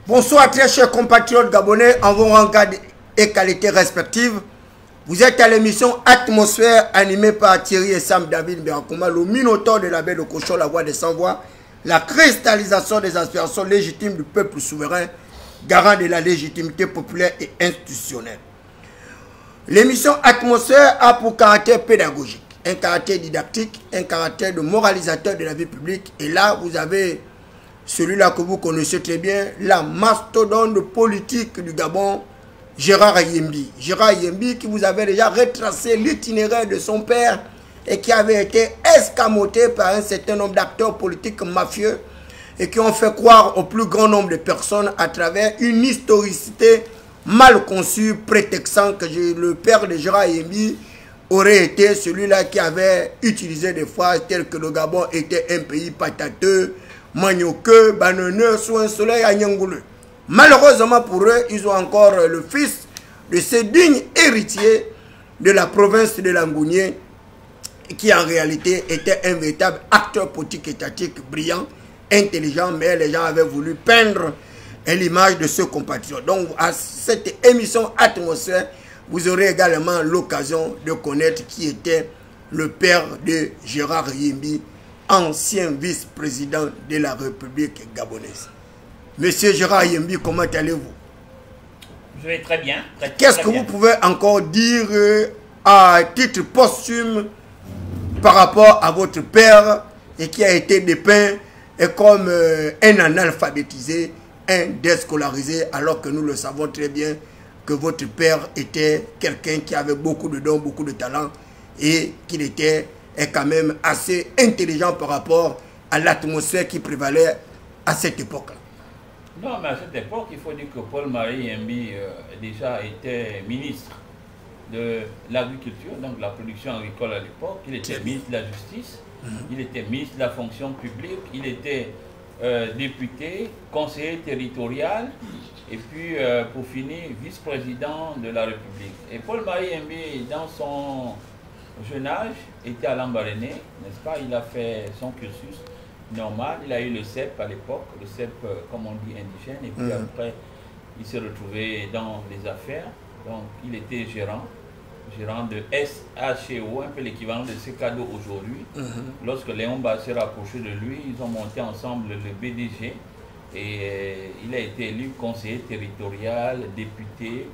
Bonsoir très chers compatriotes gabonais en vos rangs et qualités respectives. Vous êtes à l'émission Atmosphère animée par Thierry et Sam David Birakuma, le minotaure de la baie de Cochon, la voix des sans-voix, la cristallisation des aspirations légitimes du peuple souverain, garant de la légitimité populaire et institutionnelle. L'émission Atmosphère a pour caractère pédagogique, un caractère didactique, un caractère de moralisateur de la vie publique. Et là, vous avez celui-là que vous connaissez très bien, la mastodonte politique du Gabon, Gérard Yembi. Gérard Yembi qui vous avait déjà retracé l'itinéraire de son père et qui avait été escamoté par un certain nombre d'acteurs politiques mafieux et qui ont fait croire au plus grand nombre de personnes à travers une historicité mal conçue, prétextant que le père de Gérard Yembi aurait été celui-là qui avait utilisé des phrases telles que le Gabon était un pays patateux, manioqueux, bananeux, sous un soleil à Nyangoulou. Malheureusement pour eux, ils ont encore le fils de ce digne héritier de la province de Langounier, qui en réalité était un véritable acteur politique étatique brillant, intelligent, mais les gens avaient voulu peindre l'image de ce compatriote. Donc à cette émission Atmosphère, vous aurez également l'occasion de connaître qui était le père de Gérard Yembi, ancien vice-président de la République gabonaise. Monsieur Gérard Yembi, comment allez-vous? Je vais très bien. Qu'est-ce que vous pouvez encore dire à titre posthume par rapport à votre père et qui a été dépeint comme un analphabétisé, un déscolarisé, alors que nous le savons très bien que votre père était quelqu'un qui avait beaucoup de dons, beaucoup de talents et qu'il était quand même assez intelligent par rapport à l'atmosphère qui prévalait à cette époque-là. Non, mais à cette époque, il faut dire que Paul-Marie Yembi déjà était ministre de l'agriculture, donc de la production agricole à l'époque. Il était ministre de la justice, il était ministre de la fonction publique, il était député, conseiller territorial, et puis pour finir, vice-président de la République. Et Paul-Marie Yembi, dans son jeune âge, était à Lambaréné, n'est-ce pas? Il a fait son cursus normal, il a eu le CEP à l'époque, le CEP comme on dit indigène, et puis après il s'est retrouvé dans les affaires, donc il était gérant de SHO, un peu l'équivalent de CECADO aujourd'hui. Lorsque Léon Ba s'est rapproché de lui, ils ont monté ensemble le BDG et il a été élu conseiller territorial, député,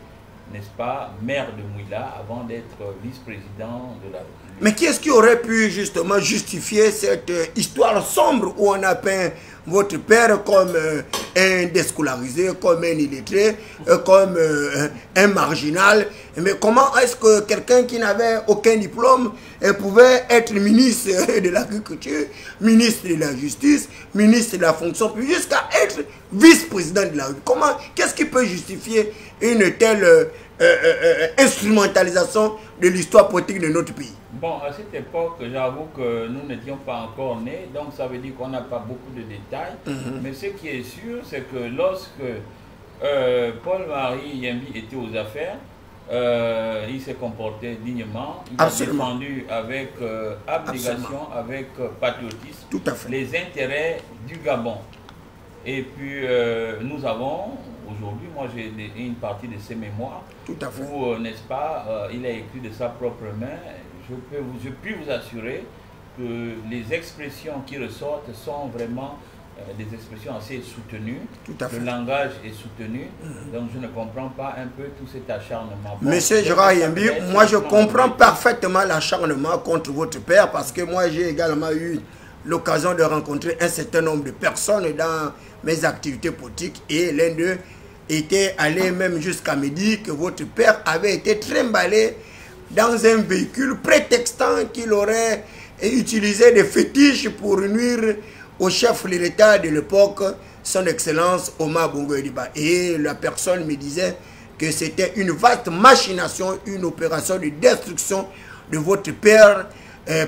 n'est-ce pas, maire de Mouila avant d'être vice-président de la République. Mais qui est-ce qui aurait pu justement justifier cette histoire sombre où on a peint votre père comme un déscolarisé, comme un illettré, comme un marginal? Mais comment est-ce que quelqu'un qui n'avait aucun diplôme pouvait être ministre de l'agriculture, ministre de la justice, ministre de la fonction publique, jusqu'à être vice-président de la République? Comment, qu'est-ce qui peut justifier une telle instrumentalisation de l'histoire politique de notre pays? Bon, à cette époque, j'avoue que nous n'étions pas encore nés, donc ça veut dire qu'on n'a pas beaucoup de détails. Mais ce qui est sûr, c'est que lorsque Paul-Marie Yembi était aux affaires, il s'est comporté dignement, il a défendu avec abnégation, avec patriotisme, les intérêts du Gabon. Et puis nous avons, aujourd'hui, moi j'ai une partie de ses mémoires, où, n'est-ce pas, il a écrit de sa propre main. Je puis vous assurer que les expressions qui ressortent sont vraiment des expressions assez soutenues. Le langage est soutenu, donc je ne comprends pas un peu tout cet acharnement. Bon, Monsieur Gérard Yembi, moi je comprends parfaitement l'acharnement contre votre père parce que moi j'ai également eu l'occasion de rencontrer un certain nombre de personnes dans mes activités politiques et l'un d'eux était allé même jusqu'à me dire que votre père avait été trimballé dans un véhicule prétextant qu'il aurait utilisé des fétiches pour nuire au chef de l'État de l'époque, son Excellence Omar Bongo Ediba. Et la personne me disait que c'était une vaste machination, une opération de destruction de votre père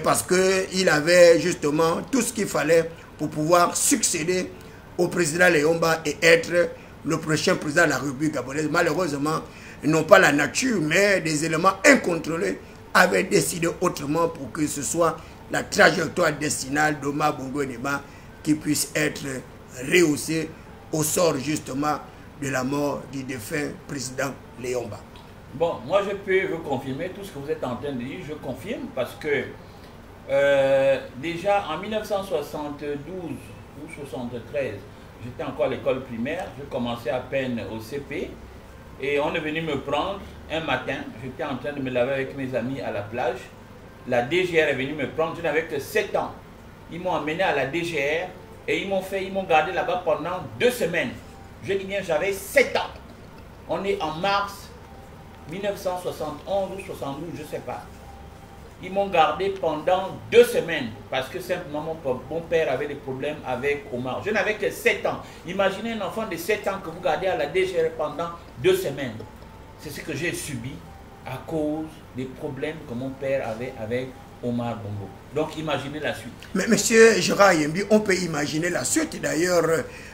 parce qu'il avait justement tout ce qu'il fallait pour pouvoir succéder au président Léon Ba et être le prochain président de la République gabonaise. Malheureusement, non pas la nature, mais des éléments incontrôlés avaient décidé autrement pour que ce soit la trajectoire destinale d'Omar Bongo Ediba qui puisse être rehaussée au sort justement de la mort du défunt président Léomba. Bon, moi je peux vous confirmer tout ce que vous êtes en train de dire, je confirme parce que déjà en 1972 ou 73, j'étais encore à l'école primaire, je commençais à peine au CP et on est venu me prendre un matin, j'étais en train de me laver avec mes amis à la plage, la DGR est venue me prendre, je n'avais que 7 ans. Ils m'ont emmené à la DGR et ils m'ont gardé là-bas pendant 2 semaines. Je dis bien, j'avais 7 ans. On est en mars 1971 ou 72, je ne sais pas. Ils m'ont gardé pendant 2 semaines parce que simplement mon père avait des problèmes avec Omar. Je n'avais que 7 ans. Imaginez un enfant de 7 ans que vous gardez à la DGR pendant 2 semaines. C'est ce que j'ai subi à cause des problèmes que mon père avait avec Omar Bongo. Donc imaginez la suite. Mais monsieur Gérard Yembi, on peut imaginer la suite. D'ailleurs,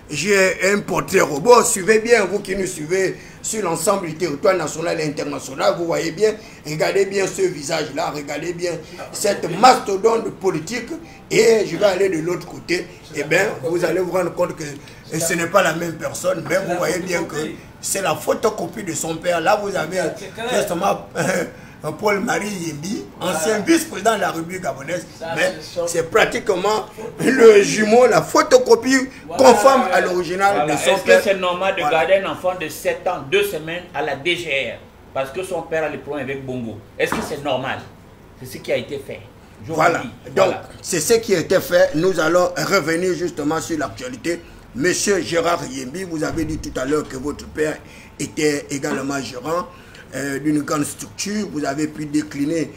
j'ai un portrait robot. Suivez bien, vous qui nous suivez sur l'ensemble du territoire national et international. Vous voyez bien, regardez bien ce visage-là, regardez bien cette mastodonte politique. Et je vais aller de l'autre côté. Eh bien, vous allez vous rendre compte que ce n'est pas la même personne. Mais vous voyez bien que c'est la photocopie de son père. Là, vous avez justement Paul-Marie Yembi, ancien vice-président de la République gabonaise. Mais c'est pratiquement le jumeau, la photocopie conforme à l'original de son père. Est-ce que c'est normal de garder un enfant de 7 ans, 2 semaines à la DGR parce que son père a les problèmes avec Bongo? Est-ce que c'est normal? C'est ce qui a été fait. Voilà, donc c'est ce qui a été fait. Nous allons revenir justement sur l'actualité. Monsieur Gérard Yembi, vous avez dit tout à l'heure que votre père était également gérant d'une grande structure. Vous avez pu décliner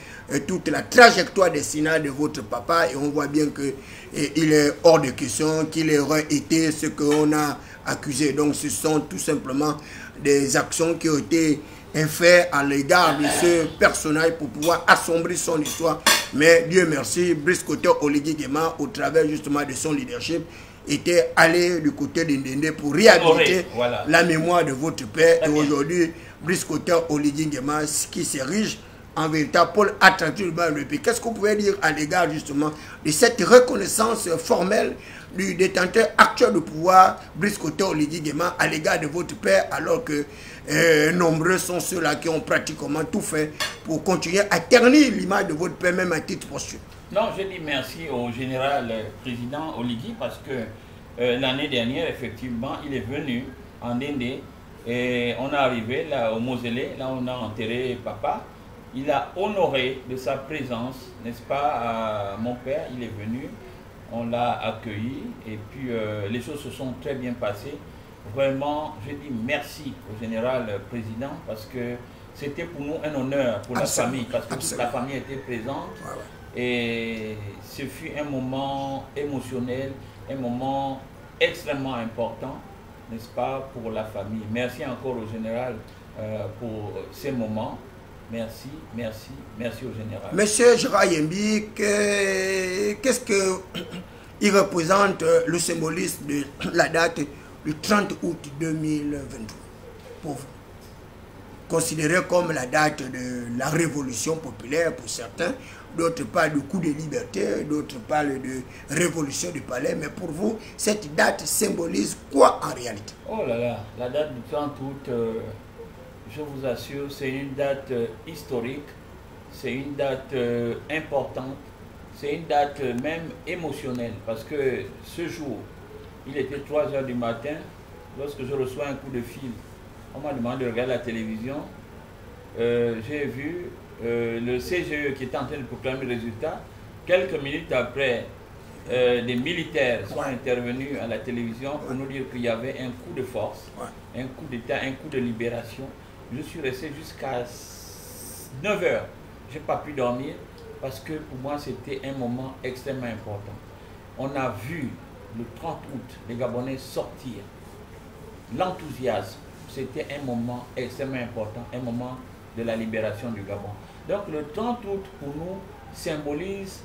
toute la trajectoire destinée de votre papa et on voit bien qu'il est hors de question qu'il aurait été ce qu'on a accusé. Donc ce sont tout simplement des actions qui ont été faites à l'égard de ce personnage pour pouvoir assombrir son histoire. Mais Dieu merci, Brice Koto Oligui Nguema, au travers justement de son leadership, était allé du côté d'Indende pour réhabiliter la mémoire de votre père. Et aujourd'hui, Brice Koto Oligui Nguema, qui s'érige en véritable pôle attractif du pays. Qu'est-ce que vous pouvez dire à l'égard justement de cette reconnaissance formelle du détenteur actuel de pouvoir, Brice Koto Oligui Nguema, à l'égard de votre père, alors que nombreux sont ceux-là qui ont pratiquement tout fait pour continuer à ternir l'image de votre père, même à titre posthume? Non, je dis merci au général président Oligui parce que l'année dernière, effectivement, il est venu en Inde et on est arrivé là au mausolée, là on a enterré papa. Il a honoré de sa présence, n'est-ce pas, mon père, il est venu, on l'a accueilli et puis les choses se sont très bien passées. Vraiment, je dis merci au général président parce que c'était pour nous un honneur pour la famille, parce que toute la famille était présente. Et ce fut un moment émotionnel, un moment extrêmement important, n'est-ce pas, pour la famille. Merci encore au général pour ces moments. Merci, merci, merci au général. Monsieur Gérard Yembi, qu'est-ce qu'il représente le symbolisme de la date du 30 août 2023 pour vous? Considéré comme la date de la révolution populaire pour certains, d'autres parlent de coup de liberté, d'autres parlent de révolution du palais, mais pour vous, cette date symbolise quoi en réalité? Oh là là, la date du 30 août, je vous assure, c'est une date historique, c'est une date importante, c'est une date même émotionnelle, parce que ce jour, il était 3 h du matin, lorsque je reçois un coup de fil. On m'a demandé de regarder la télévision. J'ai vu le CGE qui était en train de proclamer le résultat. Quelques minutes après, des militaires sont intervenus à la télévision pour nous dire qu'il y avait un coup de force, un coup d'État, un coup de libération. Je suis resté jusqu'à 9 h. Je n'ai pas pu dormir parce que pour moi, c'était un moment extrêmement important. On a vu le 30 août les Gabonais sortir. L'enthousiasme. C'était un moment extrêmement important, un moment de la libération du Gabon. Donc le 30 août pour nous symbolise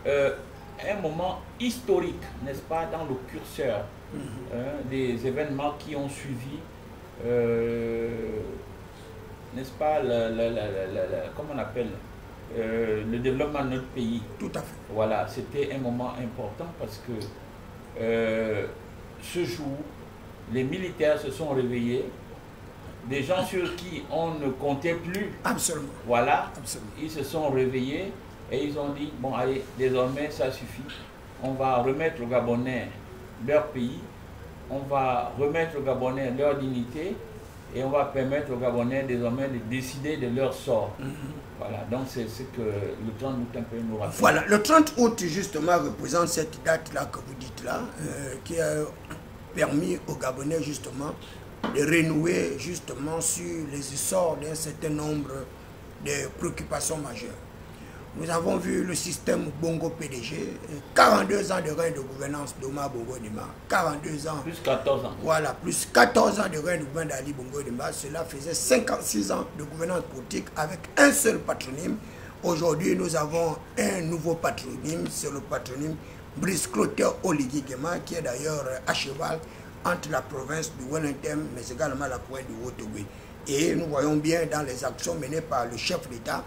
un moment historique, n'est-ce pas, dans le curseur des événements qui ont suivi, n'est-ce pas, comment on appelle, le développement de notre pays. Tout à fait. Voilà, c'était un moment important parce que ce jour, les militaires se sont réveillés, des gens sur qui on ne comptait plus. Absolument. Voilà, Absolument. ils se sont réveillés et ils ont dit, bon allez, désormais ça suffit. On va remettre aux Gabonais leur pays, on va remettre aux Gabonais leur dignité et on va permettre aux Gabonais désormais de décider de leur sort. Voilà, donc c'est ce que le 30 août un peu nous rappelle. Voilà, le 30 août justement représente cette date-là que vous dites là, qui a permis aux Gabonais justement de renouer justement sur les essors d'un certain nombre de préoccupations majeures. Nous avons vu le système Bongo PDG, 42 ans de règne de gouvernance d'Omar Bongo Ndima, 42 ans. Plus 14 ans. Voilà, plus 14 ans de règne de gouvernance d'Ali Bongo Ndima, cela faisait 56 ans de gouvernance politique avec un seul patronyme. Aujourd'hui, nous avons un nouveau patronyme, c'est le patronyme Brice Clotaire Oligui Nguema, qui est d'ailleurs à cheval entre la province du Wellington, mais également la province du Haut-Togo. Et nous voyons bien dans les actions menées par le chef d'État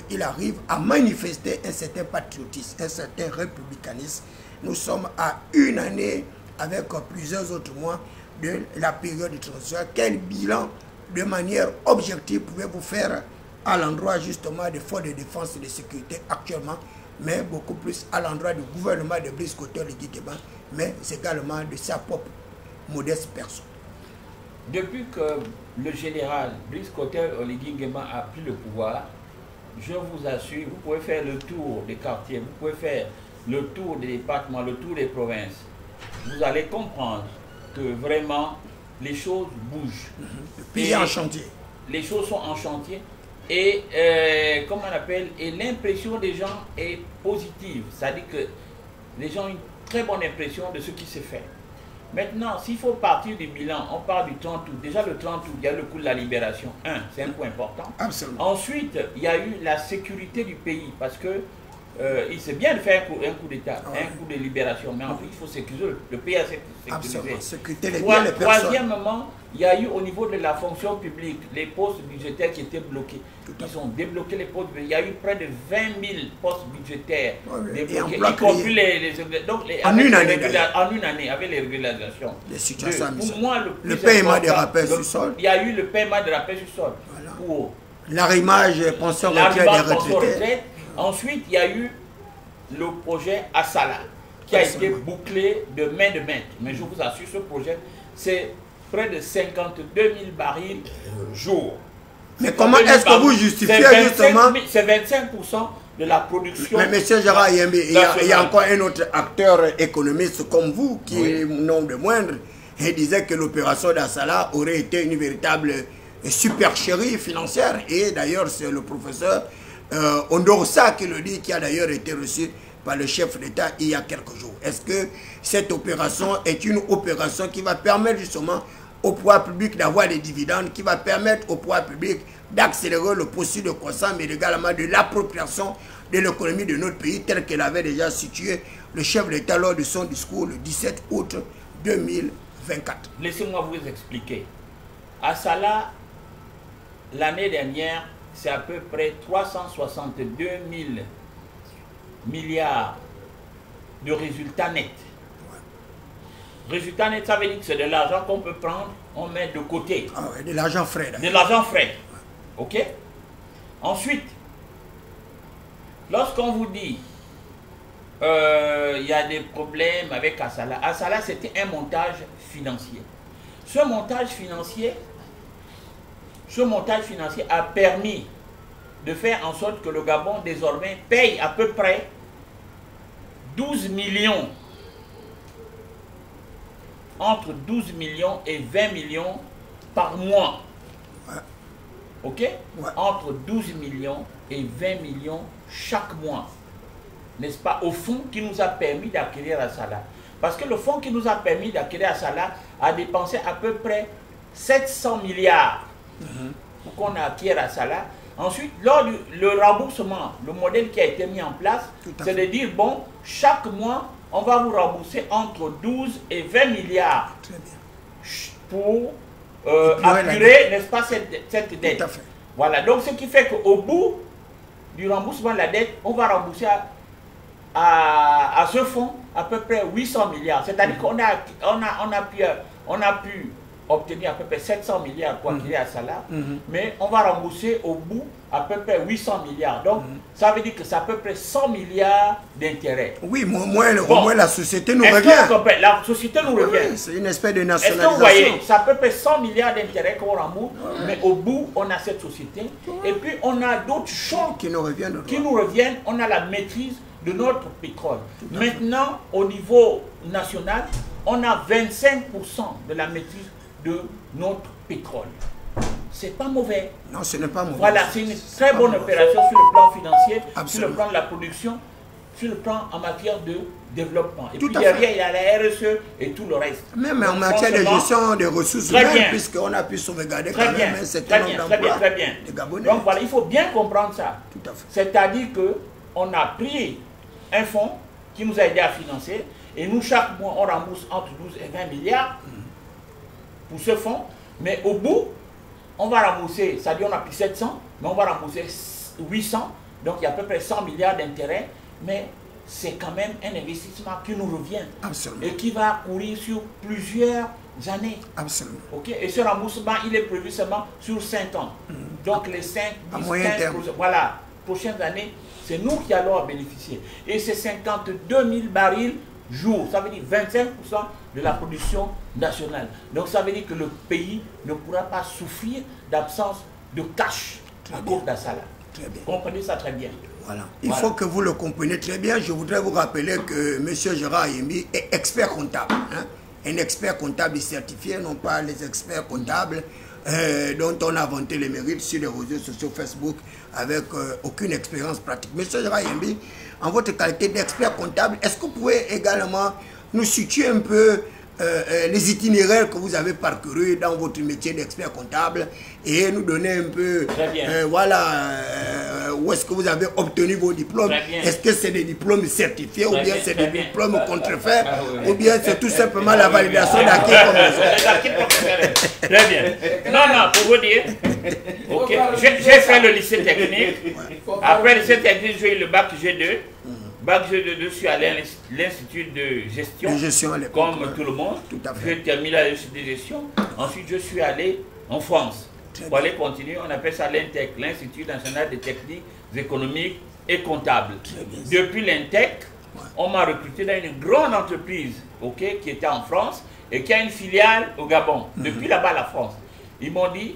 qu'il arrive à manifester un certain patriotisme, un certain républicanisme. Nous sommes à une année, avec plusieurs autres mois, de la période de transition. Quel bilan, de manière objective, pouvez-vous faire à l'endroit justement des forces de défense et de sécurité actuellement, mais beaucoup plus à l'endroit du gouvernement de Brice Clotaire Oligui Nguema, mais également de sa propre modeste personne? Depuis que le général Brice Clotaire Oligui Nguema a pris le pouvoir, je vous assure, vous pouvez faire le tour des quartiers, vous pouvez faire le tour des départements, le tour des provinces. Vous allez comprendre que vraiment les choses bougent. Le pays est en chantier. Les choses sont en chantier et comment on appelle, et l'impression des gens est positive. C'est-à-dire que les gens ont une très bonne impression de ce qui s'est fait. Maintenant, s'il faut partir du bilan, on part du 30 août. Déjà le 30 août, il y a le coup de la libération. C'est un point important. Absolument. Ensuite, il y a eu la sécurité du pays parce que c'est bien de faire un coup d'État, un coup de libération, mais ensuite il faut sécuriser le pays à sécuriser. Sécurité les biens, les personnes. Troisièmement, il y a eu au niveau de la fonction publique les postes budgétaires qui étaient bloqués. Ils ont débloqué les postes budgétaires. Il y a eu près de 20 000 postes budgétaires débloqués, y compris en une année, avec les régularisations. Les situations pour moi, le paiement des rappels sur sol. Il y a eu le paiement des rappels sur sol. Voilà. Pour l'arrimage pension retraite des retraités. Ensuite, il y a eu le projet Assala qui a été bouclé de main de maître. Mais je vous assure, ce projet, c'est près de 52 000 barils jour. Mais comment est-ce que vous justifiez justement... C'est 25% de la production. Mais M. Gérard Yembe, il y a encore un autre acteur économiste comme vous, qui est non de moindre, et disait que l'opération d'Assala aurait été une véritable supercherie financière. Et d'ailleurs, c'est le professeur Ondorosa qui le dit, qui a d'ailleurs été reçu par le chef d'État il y a quelques jours. Est-ce que cette opération est une opération qui va permettre justement au pouvoir public d'avoir des dividendes, qui va permettre au pouvoir public d'accélérer le processus de croissance, mais également de l'appropriation de l'économie de notre pays, tel qu'elle avait déjà situé le chef d'État lors de son discours le 17 août 2024? Laissez-moi vous expliquer. Assala, l'année dernière, c'est à peu près 362 000 milliards de résultats nets. Résultat net, ça veut dire que c'est de l'argent qu'on peut prendre, on met de côté. Ah ouais, de l'argent frais. De l'argent frais. Ok? Ensuite, lorsqu'on vous dit il y a des problèmes avec Assala, Assala c'était un montage financier. Ce montage financier a permis de faire en sorte que le Gabon désormais paye à peu près 12 millions, entre 12 millions et 20 millions par mois. Ok? Entre 12 millions et 20 millions chaque mois. N'est-ce pas? Au fonds qui nous a permis d'acquérir Assala. Parce que le fonds qui nous a permis d'acquérir Assala a dépensé à peu près 700 milliards pour qu'on acquiert Assala. Ensuite, lors du remboursement, le modèle qui a été mis en place, c'est de dire, bon, chaque mois, on va vous rembourser entre 12 et 20 milliards pour apurer, n'est-ce pas, cette dette. Tout à fait. Voilà, donc ce qui fait qu'au bout du remboursement de la dette, on va rembourser à ce fonds à peu près 800 milliards. C'est-à-dire qu'on a pu obtenir à peu près 700 milliards pour acquérir à Salah, mais on va rembourser au bout à peu près 800 milliards. Donc, ça veut dire que c'est à peu près 100 milliards d'intérêts. Oui, au moins la société nous revient. La société nous revient. Oui, c'est une espèce de nationalisation. Est-ce que vous voyez, c'est à peu près 100 milliards d'intérêts qu'on rembourse, mais au bout, on a cette société. Et puis, on a d'autres choses qui nous reviennent. On a la maîtrise de notre pétrole. Maintenant, au niveau national, on a 25% de la maîtrise de notre pétrole. C'est pas mauvais. Non, ce n'est pas mauvais. Voilà, c'est une très bonne opération sur le plan financier, sur le plan de la production, sur le plan en matière de développement. Et puis derrière, il y a la RSE et tout le reste. Même en matière de gestion des ressources humaines, puisqu'on a pu sauvegarder quand même un certain nombre d'emplois des Gabonais. Donc voilà, il faut bien comprendre ça. Tout à fait. C'est-à-dire qu'on a pris un fonds qui nous a aidé à financer, et nous, chaque mois, on rembourse entre 12 et 20 milliards pour ce fonds, mais au bout, on va rembourser, c'est-à-dire on a pris 700, mais on va rembourser 800, donc il y a à peu près 100 milliards d'intérêts, mais c'est quand même un investissement qui nous revient. Absolument. Et qui va courir sur plusieurs années. Absolument. Okay? Et ce remboursement, il est prévu seulement sur 5 ans. Donc les 5, 10, 15, voilà, prochaines années, c'est nous qui allons en bénéficier. Et c'est 52 000 barils jour, ça veut dire 25% de la production nationale. Donc ça veut dire que le pays ne pourra pas souffrir d'absence de cash à cause de ça. Comprenez ça très bien. Voilà. Il faut que vous le compreniez très bien. Je voudrais vous rappeler que M. Gérard Ayembi est expert comptable. Hein? Un expert comptable certifié, non pas les experts comptables dont on a vanté les mérites sur les réseaux sociaux Facebook avec aucune expérience pratique. M. Gérard Ayembi, en votre qualité d'expert comptable, est-ce que vous pouvez également nous situer un peu les itinéraires que vous avez parcourus dans votre métier d'expert comptable et nous donner un peu, où est-ce que vous avez obtenu vos diplômes? Est-ce que c'est des diplômes certifiés ou bien c'est des diplômes contrefaits ou bien c'est tout simplement la validation d'acquis comme Très bien. Non, pour vous dire, j'ai fait le lycée technique. Après le lycée technique, j'ai eu le bac G2. Bac G2, je suis allé à l'Institut de gestion, comme tout le monde. J'ai terminé l'Institut de gestion. Ensuite, je suis allé en France. Pour aller continuer, on appelle ça l'INTEC, l'Institut national des techniques économiques et comptables. Depuis l'INTEC, on m'a recruté dans une grande entreprise qui était en France et qui a une filiale au Gabon. Depuis là-bas, la France. Ils m'ont dit,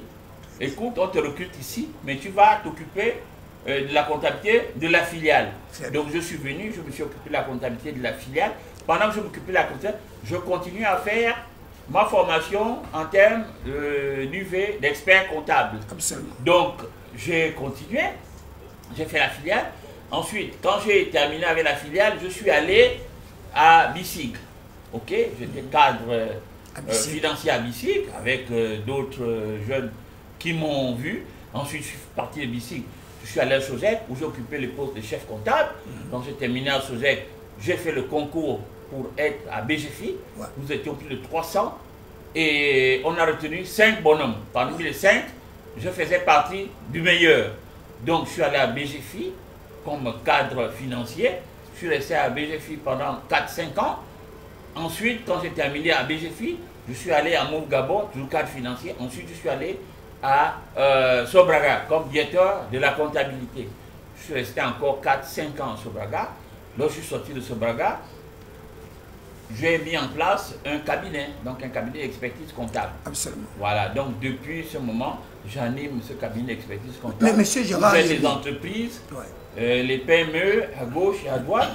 écoute, on te recrute ici, mais tu vas t'occuper de la comptabilité de la filiale. Donc je suis venu, je me suis occupé de la comptabilité de la filiale. Pendant que je m'occupais de la comptabilité, je continue à faire ma formation en termes d'UV, d'expert comptable. Absolument. Donc j'ai continué, j'ai fait la filiale. Ensuite, quand j'ai terminé avec la filiale, je suis allé à BICIG. J'étais cadre financier à BICIG avec d'autres jeunes qui m'ont vu. Ensuite, je suis parti de BICIG. Je suis allé à Sogec où j'ai occupé le poste de chef comptable. Donc j'ai terminé à Sogec, j'ai fait le concours pour être à BGFI. Nous étions plus de 300 et on a retenu 5 bonhommes. Parmi les 5, je faisais partie du meilleur. Donc je suis allé à BGFI comme cadre financier. Je suis resté à BGFI pendant 4-5 ans. Ensuite, quand j'ai terminé à BGFI, je suis allé à Move Gabon, toujours cadre financier. Ensuite, je suis allé à Sobraga comme directeur de la comptabilité. Je suis resté encore 4-5 ans à Sobraga. Lorsque je suis sorti de Sobraga, j'ai mis en place un cabinet, donc un cabinet d'expertise comptable. Absolument. Voilà, donc depuis ce moment, j'anime ce cabinet d'expertise comptable. Mais monsieur Gérard, les entreprises, les PME à gauche et à droite.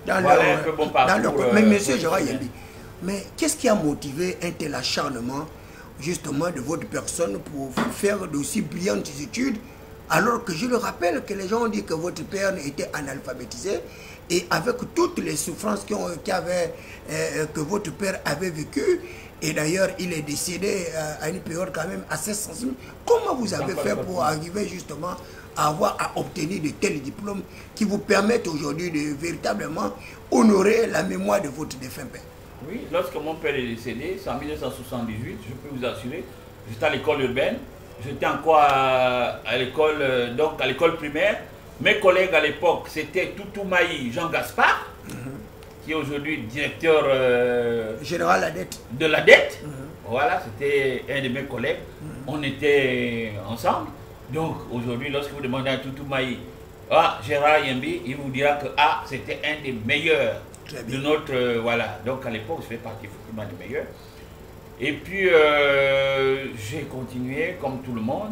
Voilà un peu bon parcours. Mais monsieur Gérard Ayembi, mais qu'est-ce qui a motivé un tel acharnement justement de votre personne pour faire d'aussi brillantes études, alors que je le rappelle que les gens ont dit que votre père était analphabétisé et avec toutes les souffrances que votre père avait vécues, et d'ailleurs il est décédé à une période quand même assez sensible. Comment vous avez fait pour arriver justement à obtenir de tels diplômes qui vous permettent aujourd'hui de véritablement honorer la mémoire de votre défunt père? Oui, lorsque mon père est décédé, c'est en 1978, je peux vous assurer, j'étais à l'école urbaine, j'étais encore à l'école primaire, Mes collègues à l'époque, c'était Toutoumaï Jean Gaspard, qui est aujourd'hui directeur général la dette. De la dette. Voilà, c'était un de mes collègues. On était ensemble. Donc aujourd'hui, lorsque vous demandez à Toutoumaï, Gérard Yembi, il vous dira que c'était un des meilleurs de notre... voilà, donc à l'époque, je fais partie effectivement des meilleurs. Et puis, j'ai continué comme tout le monde.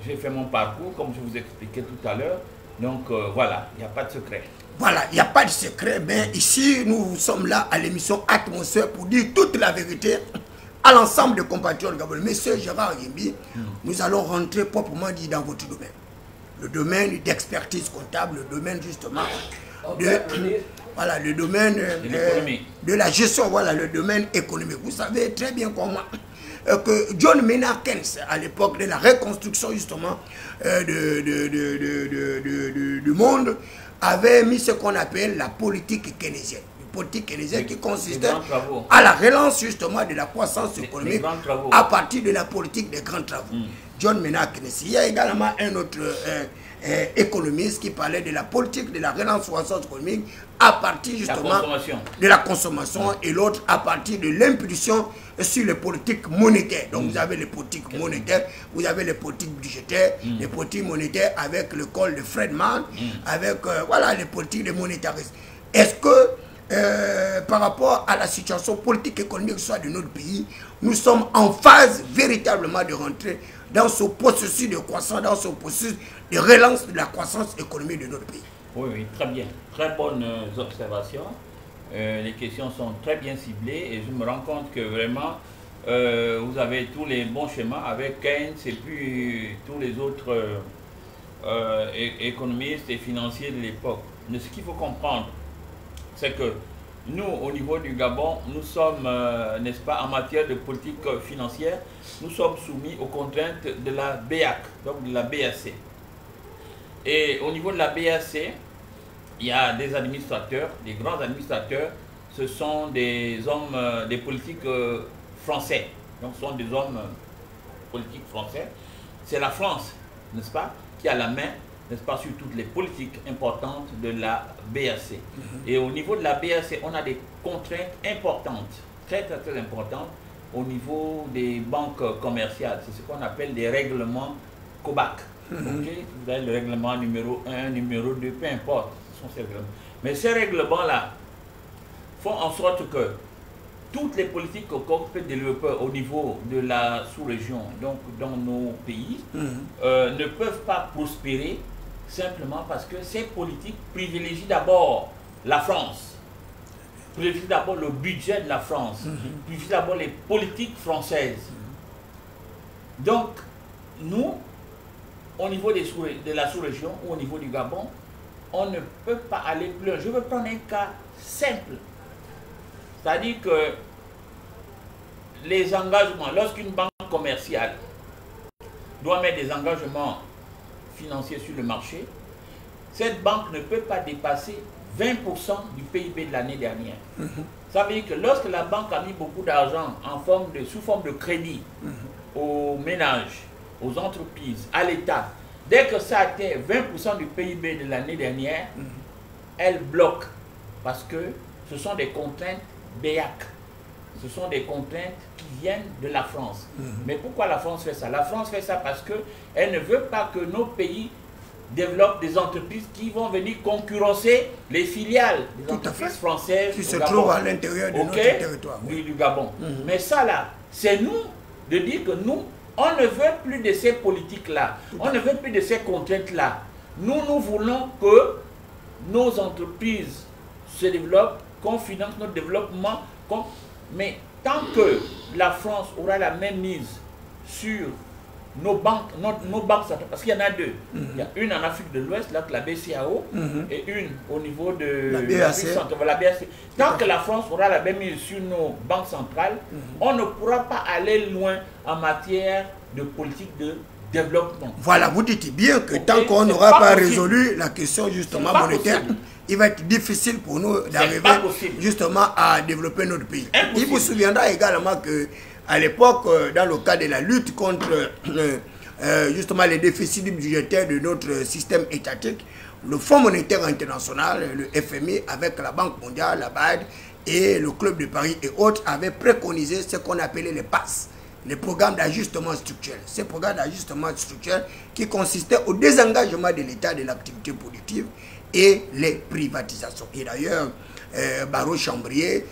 J'ai fait mon parcours, comme je vous expliquais tout à l'heure. Donc voilà, il n'y a pas de secret. Voilà, il n'y a pas de secret, mais ici, nous sommes là à l'émission Atmosphère pour dire toute la vérité à l'ensemble des compatriotes gabonais. Monsieur Gérard Yembi, nous allons rentrer proprement dit dans votre domaine. Le domaine d'expertise comptable, le domaine justement voilà, le domaine de la gestion, voilà, le domaine économique. Vous savez très bien comment que John Maynard Keynes, à l'époque de la reconstruction justement du monde, avait mis ce qu'on appelle la politique keynésienne. Une politique keynésienne qui consistait à la relance justement de la croissance économique à partir de la politique des grands travaux. John Maynard Keynes. Il y a également un autre économiste qui parlait de la politique de la relance croissance économique à partir justement de la consommation et l'autre à partir de l'impulsion sur les politiques monétaires. Donc vous avez les politiques monétaires, vous avez les politiques budgétaires, les politiques monétaires avec l'école de Friedman, avec voilà, les politiques de monétarisme. Est-ce que par rapport à la situation politique et économique soit de notre pays, nous sommes en phase véritablement de rentrer dans ce processus de croissance, dans ce processus de relance de la croissance économique de notre pays? Oui, oui, très bien. Très bonnes observations. Les questions sont très bien ciblées et je me rends compte que vraiment, vous avez tous les bons schémas avec Keynes et puis tous les autres économistes et financiers de l'époque. Mais ce qu'il faut comprendre, c'est que nous, au niveau du Gabon, nous sommes, n'est-ce pas, en matière de politique financière, nous sommes soumis aux contraintes de la BAC, donc de la BAC. Et au niveau de la BAC, il y a des administrateurs, des grands administrateurs, ce sont des hommes, des politiques français. Donc ce sont des hommes politiques français. C'est la France, n'est-ce pas, qui a la main, n'est-ce pas, sur toutes les politiques importantes de la BAC. Et au niveau de la BAC, on a des contraintes importantes, très très très importantes, au niveau des banques commerciales. C'est ce qu'on appelle des règlements COBAC. Okay? Vous avez le règlement numéro 1, numéro 2, peu importe. Ce sont ces règlements. Mais ces règlements-là font en sorte que toutes les politiques qu'on peut développer au niveau de la sous-région, donc dans nos pays, ne peuvent pas prospérer simplement parce que ces politiques privilégient d'abord la France, privilégient d'abord le budget de la France, privilégient d'abord les politiques françaises. Donc, nous, au niveau de la sous-région ou au niveau du Gabon, on ne peut pas aller plus loin. Je veux prendre un cas simple. C'est-à-dire que les engagements, lorsqu'une banque commerciale doit mettre des engagements financiers sur le marché, cette banque ne peut pas dépasser 20% du PIB de l'année dernière. Ça veut dire que lorsque la banque a mis beaucoup d'argent sous forme de crédit aux ménages, aux entreprises, à l'État, dès que ça atteint 20% du PIB de l'année dernière, elle bloque parce que ce sont des contraintes BEAC. Ce sont des contraintes qui viennent de la France. Mais pourquoi la France fait ça? La France fait ça parce qu'elle ne veut pas que nos pays développent des entreprises qui vont venir concurrencer les filiales des entreprises françaises qui se trouvent à l'intérieur de notre territoire. Du Gabon. Mais ça là, c'est nous de dire que nous, on ne veut plus de ces politiques-là. On ne veut plus de ces contraintes-là. Nous voulons que nos entreprises se développent, qu'on finance notre développement. Mais tant que la France aura la même mise sur nos banques, nos banques centrales, parce qu'il y en a deux. Il y a une en Afrique de l'Ouest, là, la BCAO, et une au niveau de la BAC. Tant que la France aura la même mise sur nos banques centrales, on ne pourra pas aller loin en matière de politique de développement. Voilà, vous dites bien que tant qu'on n'aura pas résolu la question justement monétaire, il va être difficile pour nous d'arriver justement à développer notre pays. Il vous souviendra également que à l'époque, dans le cadre de la lutte contre justement les déficits budgétaires de notre système étatique, le Fonds monétaire international, le FMI, avec la Banque mondiale, la BAD et le Club de Paris et autres, avaient préconisé ce qu'on appelait les PASS, les programmes d'ajustement structurel. Ces programmes d'ajustement structurel qui consistaient au désengagement de l'État de l'activité productive et les privatisations. Et d'ailleurs, Barreau Chambrier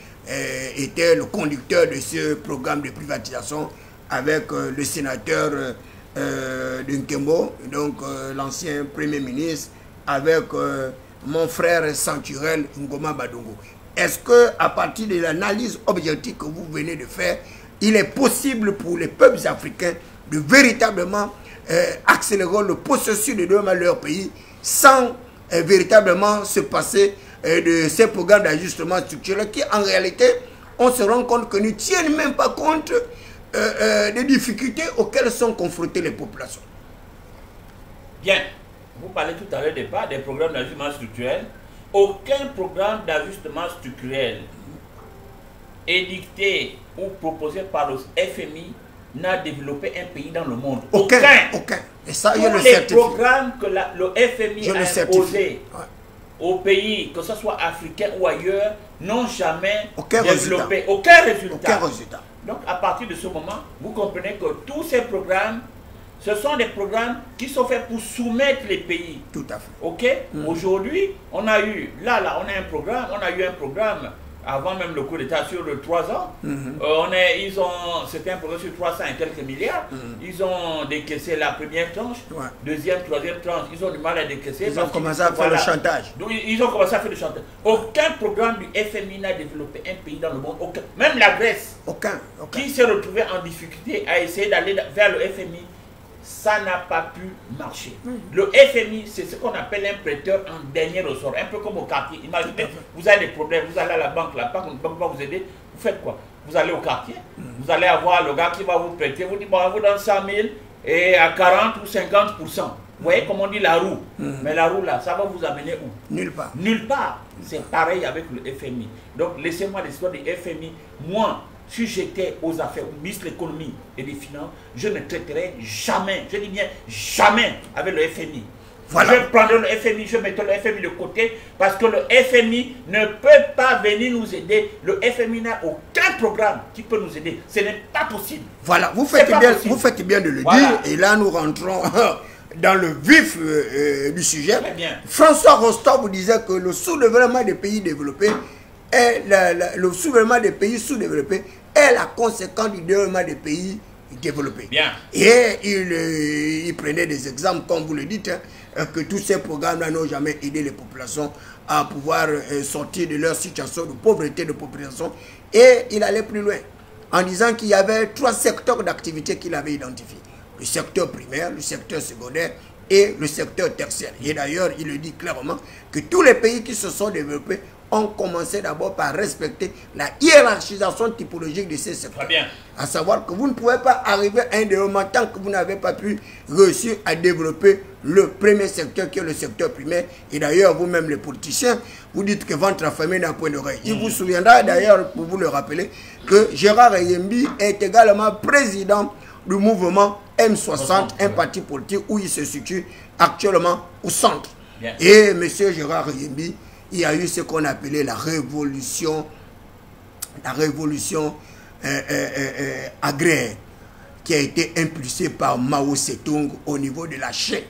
était le conducteur de ce programme de privatisation avec le sénateur Nkembo, donc l'ancien Premier ministre, avec mon frère Centurel Ngoma Badongo. Est-ce qu'à partir de l'analyse objective que vous venez de faire, il est possible pour les peuples africains de véritablement accélérer le processus de développement de leur pays sans véritablement se passer de ces programmes d'ajustement structurel qui, en réalité, on se rend compte que ne tiennent même pas compte des difficultés auxquelles sont confrontées les populations. Bien, vous parlez tout à l'heure des programmes d'ajustement structurel. Aucun programme d'ajustement structurel édicté ou proposé par le FMI n'a développé un pays dans le monde. Aucun. Et ça, tous les programmes que le FMI a imposés aux pays, que ce soit africain ou ailleurs, n'ont jamais développé aucun résultat. Donc, à partir de ce moment, vous comprenez que tous ces programmes, ce sont des programmes qui sont faits pour soumettre les pays. Tout à fait. Ok. Aujourd'hui, on a eu, on a un programme, avant même le coup d'État sur 3 ans. C'était un programme sur 300 et quelques milliards. Ils ont décaissé la première tranche, deuxième, troisième tranche. Ils ont du mal à décaisser. Ils ont commencé à faire le chantage. Donc, ils ont commencé à faire le chantage. Aucun programme du FMI n'a développé un pays dans le monde. Aucun. Même la Grèce, qui s'est retrouvée en difficulté à essayer d'aller vers le FMI, ça n'a pas pu marcher. Le FMI, c'est ce qu'on appelle un prêteur en dernier ressort, un peu comme au quartier. Imaginez, vous avez des problèmes, vous allez à la banque la banque va vous aider, vous faites quoi? Vous allez au quartier, vous allez avoir le gars qui va vous prêter, vous dit, bon, on vous donne 100 000 et à 40 ou 50%. Vous voyez comme on dit la roue. Mais la roue là, ça va vous amener où? Nulle part. Nulle part. C'est pareil avec le FMI. Donc laissez-moi l'histoire du FMI. Moi, si j'étais aux affaires, ou ministre de l'économie et des finances, je ne traiterais jamais, je dis bien jamais, avec le FMI. Voilà. Je prendrais le FMI, je mettrais le FMI de côté, parce que le FMI ne peut pas venir nous aider. Le FMI n'a aucun programme qui peut nous aider. Ce n'est pas possible. Voilà, vous faites bien de le dire, et là nous rentrons dans le vif du sujet. François Rostow vous disait que le sous-développement des pays développés le sous-développement des pays sous-développés est la conséquence du développement des pays développés. Bien. Et il prenait des exemples, comme vous le dites, que tous ces programmes-là n'ont jamais aidé les populations à pouvoir sortir de leur situation de pauvreté, de population. Et il allait plus loin, en disant qu'il y avait 3 secteurs d'activité qu'il avait identifiés. Le secteur primaire, le secteur secondaire et le secteur tertiaire. Et d'ailleurs, il le dit clairement que tous les pays qui se sont développés ont commencé d'abord par respecter la hiérarchisation typologique de ces secteurs. Très bien. À savoir que vous ne pouvez pas arriver à un développement tant que vous n'avez pas pu réussir à développer le premier secteur qui est le secteur primaire. Et d'ailleurs, vous-même les politiciens, vous dites que ventre affamé n'a point d'oreille. Il vous souviendra d'ailleurs, pour vous le rappeler, que Gérard Yembi est également président du mouvement M60, un parti politique où il se situe actuellement au centre. Bien. Et M. Gérard Yembi, il y a eu ce qu'on appelait la révolution agraire qui a été impulsée par Mao Tse-tung au niveau de la Chine.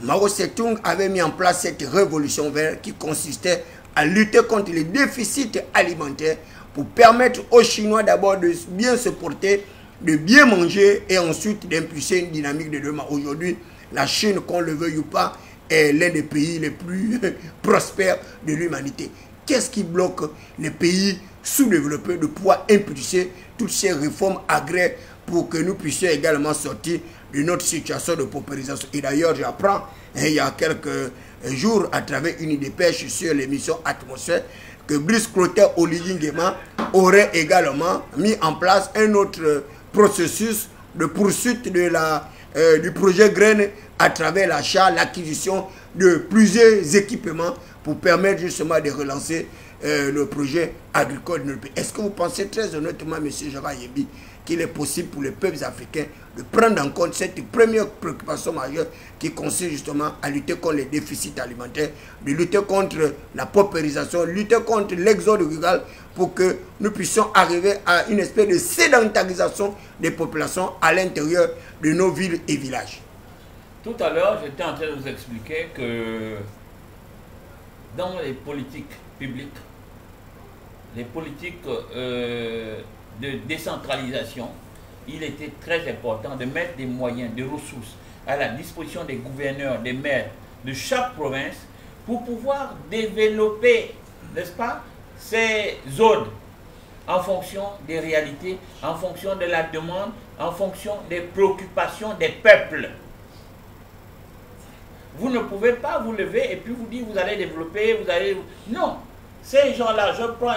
Mao Tse-tung avait mis en place cette révolution verte qui consistait à lutter contre les déficits alimentaires pour permettre aux Chinois d'abord de bien se porter, de bien manger et ensuite d'impulser une dynamique de développement. Aujourd'hui, la Chine, qu'on le veuille ou pas, est l'un des pays les plus prospères de l'humanité. Qu'est-ce qui bloque les pays sous-développés de pouvoir impulser toutes ces réformes agraires pour que nous puissions également sortir de notre situation de paupérisation? Et d'ailleurs, j'apprends il y a quelques jours à travers une dépêche sur l'émission Atmosphère que Brice Clotaire Oligui Nguema aurait également mis en place un autre processus de poursuite de du projet Graines à travers l'achat, l'acquisition de plusieurs équipements pour permettre justement de relancer le projet agricole de notre pays. Est-ce que vous pensez très honnêtement, M. Gérard Yembi, qu'il est possible pour les peuples africains de prendre en compte cette première préoccupation majeure qui consiste justement à lutter contre les déficits alimentaires, de lutter contre la paupérisation, lutter contre l'exode rural pour que nous puissions arriver à une espèce de sédentarisation des populations à l'intérieur de nos villes et villages. Tout à l'heure, j'étais en train de vous expliquer que dans les politiques publiques, les politiques de décentralisation, il était très important de mettre des moyens, des ressources à la disposition des gouverneurs, des maires de chaque province pour pouvoir développer, n'est-ce pas, ces zones en fonction des réalités, en fonction de la demande, en fonction des préoccupations des peuples. Vous ne pouvez pas vous lever et puis vous dire vous allez développer, vous allez... Non, ces gens-là, je prends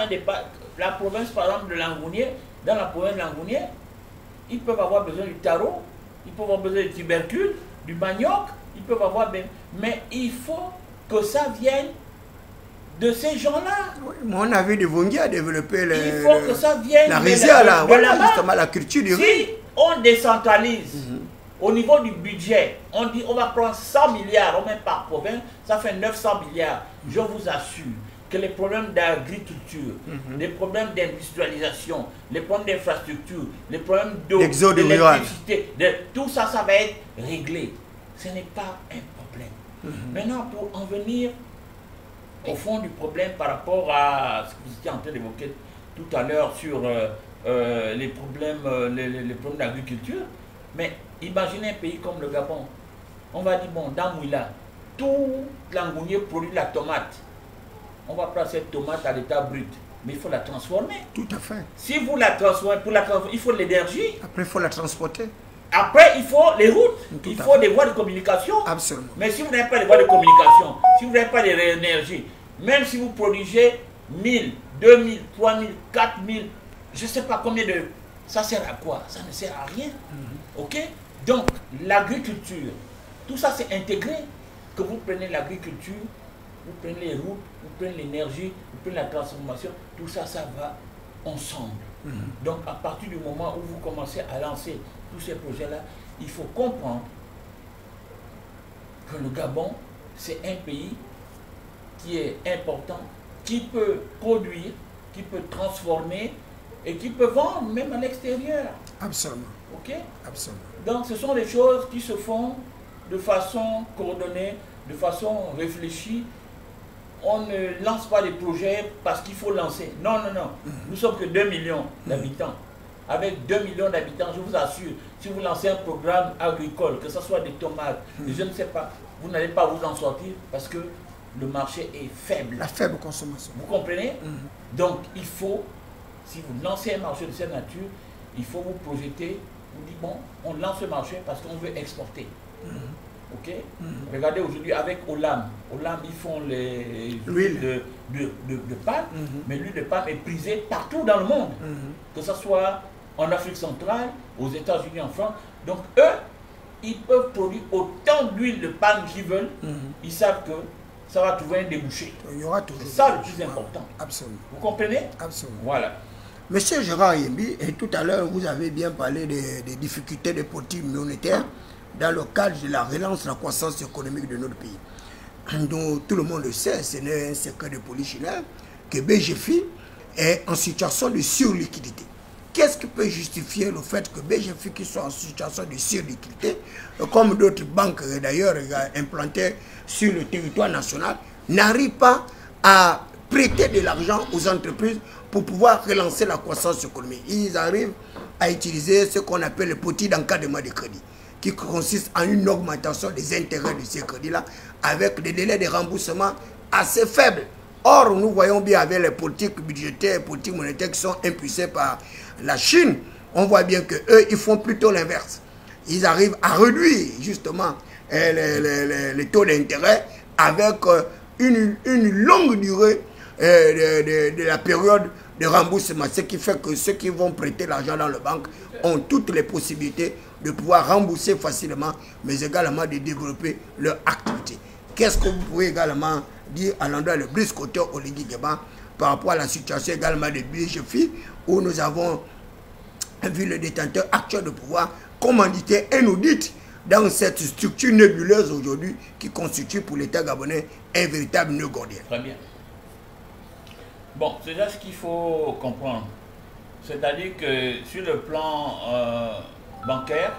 la province par exemple de Langounier, dans la province de Langounier, ils peuvent avoir besoin du taro, ils peuvent avoir besoin du tubercule, du manioc, ils peuvent avoir... Mais il faut que ça vienne de ces gens-là. Oui, on a vu de Vongia développer il faut que ça vienne la rizière, là, voilà, là-bas. justement la culture du riz. Si on décentralise au niveau du budget, on dit on va prendre 100 milliards, on met par province, ça fait 900 milliards. Je vous assure que les problèmes d'agriculture, les problèmes d'industrialisation, les problèmes d'infrastructure, les problèmes d'eau, d'électricité, tout ça, ça va être réglé. Ce n'est pas un problème. Maintenant, pour en venir au fond du problème par rapport à ce que vous étiez en train d'évoquer tout à l'heure sur les problèmes d'agriculture, mais imaginez un pays comme le Gabon. On va dire, bon, dans Mouila, tout l'Angounier produit la tomate. On va prendre cette tomate à l'état brut, mais il faut la transformer. Tout à fait. Si vous la transformez, pour la transformer, il faut de l'énergie. Après, il faut la transporter. Après, il faut les routes, il faut des voies de communication. Absolument. Mais si vous n'avez pas de voies de communication, si vous n'avez pas d'énergie, même si vous produisez 1000, 2000, 3000, 4000, je ne sais pas combien de... Ça sert à quoi? Ça ne sert à rien. Ok? Donc, l'agriculture, tout ça c'est intégré. Que vous prenez l'agriculture, vous prenez les routes, vous prenez l'énergie, vous prenez la transformation, tout ça, ça va ensemble. Donc, à partir du moment où vous commencez à lancer tous ces projets-là, il faut comprendre que le Gabon, c'est un pays qui est important, qui peut produire, qui peut transformer et qui peut vendre même à l'extérieur. Absolument. Ok? Absolument. Donc, ce sont des choses qui se font de façon coordonnée, de façon réfléchie. On ne lance pas des projets parce qu'il faut lancer. Non, non, non. Nous sommes que 2 millions d'habitants. Avec 2 millions d'habitants, je vous assure, si vous lancez un programme agricole, que ce soit des tomates, je ne sais pas, vous n'allez pas vous en sortir parce que le marché est faible. La faible consommation. Vous comprenez? Donc, il faut, si vous lancez un marché de cette nature, il faut vous projeter, vous dites, bon, on lance ce marché parce qu'on veut exporter. Ok? Regardez aujourd'hui avec Olam. Olam, ils font l'huile de palme, mais l'huile de palme est prisée partout dans le monde. Que ce soit en Afrique centrale, aux États-Unis, en France. Donc eux, ils peuvent produire autant d'huile de palme qu'ils veulent. Ils savent que ça va trouver un débouché. C'est ça le plus important. Absolument. Vous comprenez? Absolument. Voilà. Monsieur Gérard Yembi, et tout à l'heure, vous avez bien parlé des difficultés des politiques monétaires dans le cadre de la relance de la croissance économique de notre pays. Donc, tout le monde le sait, ce n'est un secret de polichinelle, que BGFI est en situation de surliquidité. Qu'est-ce qui peut justifier le fait que BGFI qui soit en situation de surliquidité, comme d'autres banques d'ailleurs implantées sur le territoire national, n'arrive pas à prêter de l'argent aux entreprises pour pouvoir relancer la croissance économique? Ils arrivent à utiliser ce qu'on appelle le petit d'encadrement de crédit, qui consiste en une augmentation des intérêts de ces crédits-là avec des délais de remboursement assez faibles. Or, nous voyons bien avec les politiques budgétaires et politiques monétaires qui sont impulsées par la Chine, on voit bien qu'eux, ils font plutôt l'inverse. Ils arrivent à réduire justement les taux d'intérêt avec une longue durée de la période de remboursement. Ce qui fait que ceux qui vont prêter l'argent dans la banque ont toutes les possibilités de pouvoir rembourser facilement, mais également de développer leur activité. Qu'est-ce que vous pouvez également dire à l'endroit le briscoteur Oligui Nguema par rapport à la situation également de BGFI, où nous avons vu le détenteur actuel de pouvoir commanditer un audit dans cette structure nébuleuse aujourd'hui qui constitue pour l'État gabonais un véritable nœud gordien. Très bien. Bon, c'est déjà ce qu'il faut comprendre. C'est-à-dire que sur le plan bancaire,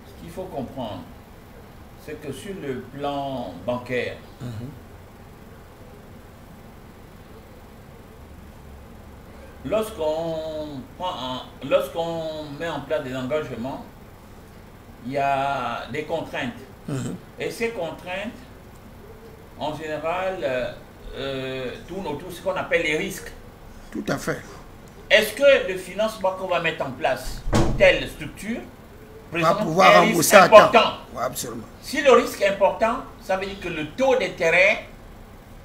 ce qu'il faut comprendre, c'est que sur le plan bancaire, lorsqu'on met en place des engagements, il y a des contraintes. Et ces contraintes, en général, tournent autour de ce qu'on appelle les risques. Tout à fait. Est-ce que le financement qu'on va mettre en place, telle structure, va présente pouvoir un risque rembourser à temps? important? Oui, absolument. Si le risque est important, ça veut dire que le taux d'intérêt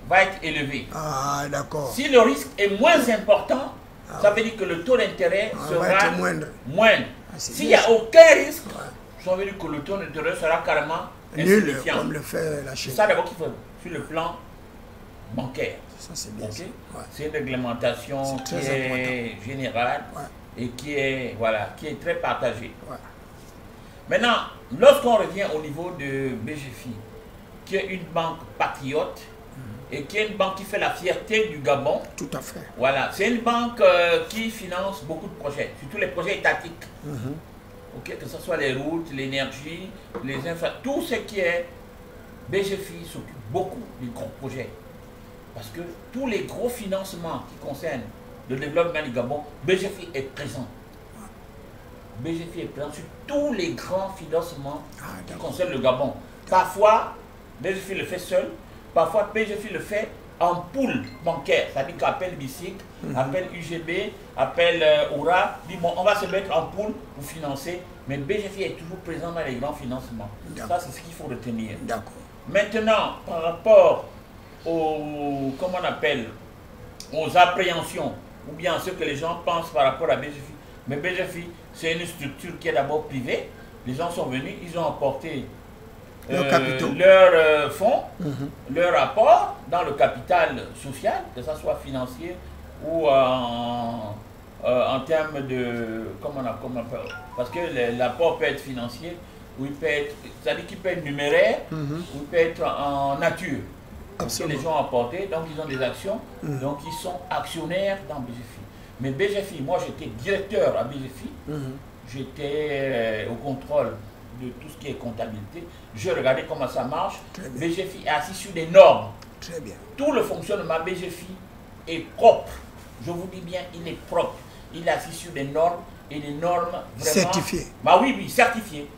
va être élevé. Ah, d'accord. Si le risque est moins important, ça veut dire que le taux d'intérêt va sera être moindre. S'il n'y a aucun risque, ça veut dire que le taux d'intérêt sera carrément nul, insignifiant. comme le fait la C'est Chine. ça d'abord qu'il faut sur le plan bancaire. Ça, c'est bien. Okay? Ouais. C'est une réglementation qui est générale et qui est, voilà, qui est très partagée. Ouais. Maintenant, lorsqu'on revient au niveau de BGFI, qui est une banque patriote et qui est une banque qui fait la fierté du Gabon. Tout à fait. Voilà, c'est une banque qui finance beaucoup de projets, surtout les projets étatiques. Okay, que ce soit les routes, l'énergie, les infrastructures, tout ce qui est BGFI s'occupe beaucoup des gros projets. Parce que tous les gros financements qui concernent le développement du Gabon, BGFI est présent. BGFI est présent sur tous les grands financements qui concernent le Gabon. Parfois, BGFI le fait seul, parfois BGFI le fait en pool bancaire, c'est-à-dire qu'appelle BICIC, appelle UGB, appelle OURA, dit bon, on va se mettre en pool pour financer, mais BGFI est toujours présent dans les grands financements. Ça, c'est ce qu'il faut retenir. D'accord. Maintenant, par rapport aux, comment on appelle, aux appréhensions, ou bien ce que les gens pensent par rapport à BGFI, mais BGFI, c'est une structure qui est d'abord privée. Les gens sont venus, ils ont apporté leurs fonds, leur apport dans le capital social, que ce soit financier ou en termes de... parce que l'apport peut être financier, ou il peut être, c'est-à-dire qu'il peut être numéraire, ou il peut être en nature. Parce que les gens ont apporté, donc ils ont des actions, donc ils sont actionnaires dans BGFI. Mais BGFI, moi j'étais directeur à BGFI, j'étais au contrôle de tout ce qui est comptabilité, je regardais comment ça marche. BGFI est assis sur des normes. Très bien. Tout le fonctionnement BGFI est propre. Je vous dis bien, il est propre. Il est assis sur des normes et des normes vraiment... Certifiées. Bah oui, oui, certifiées.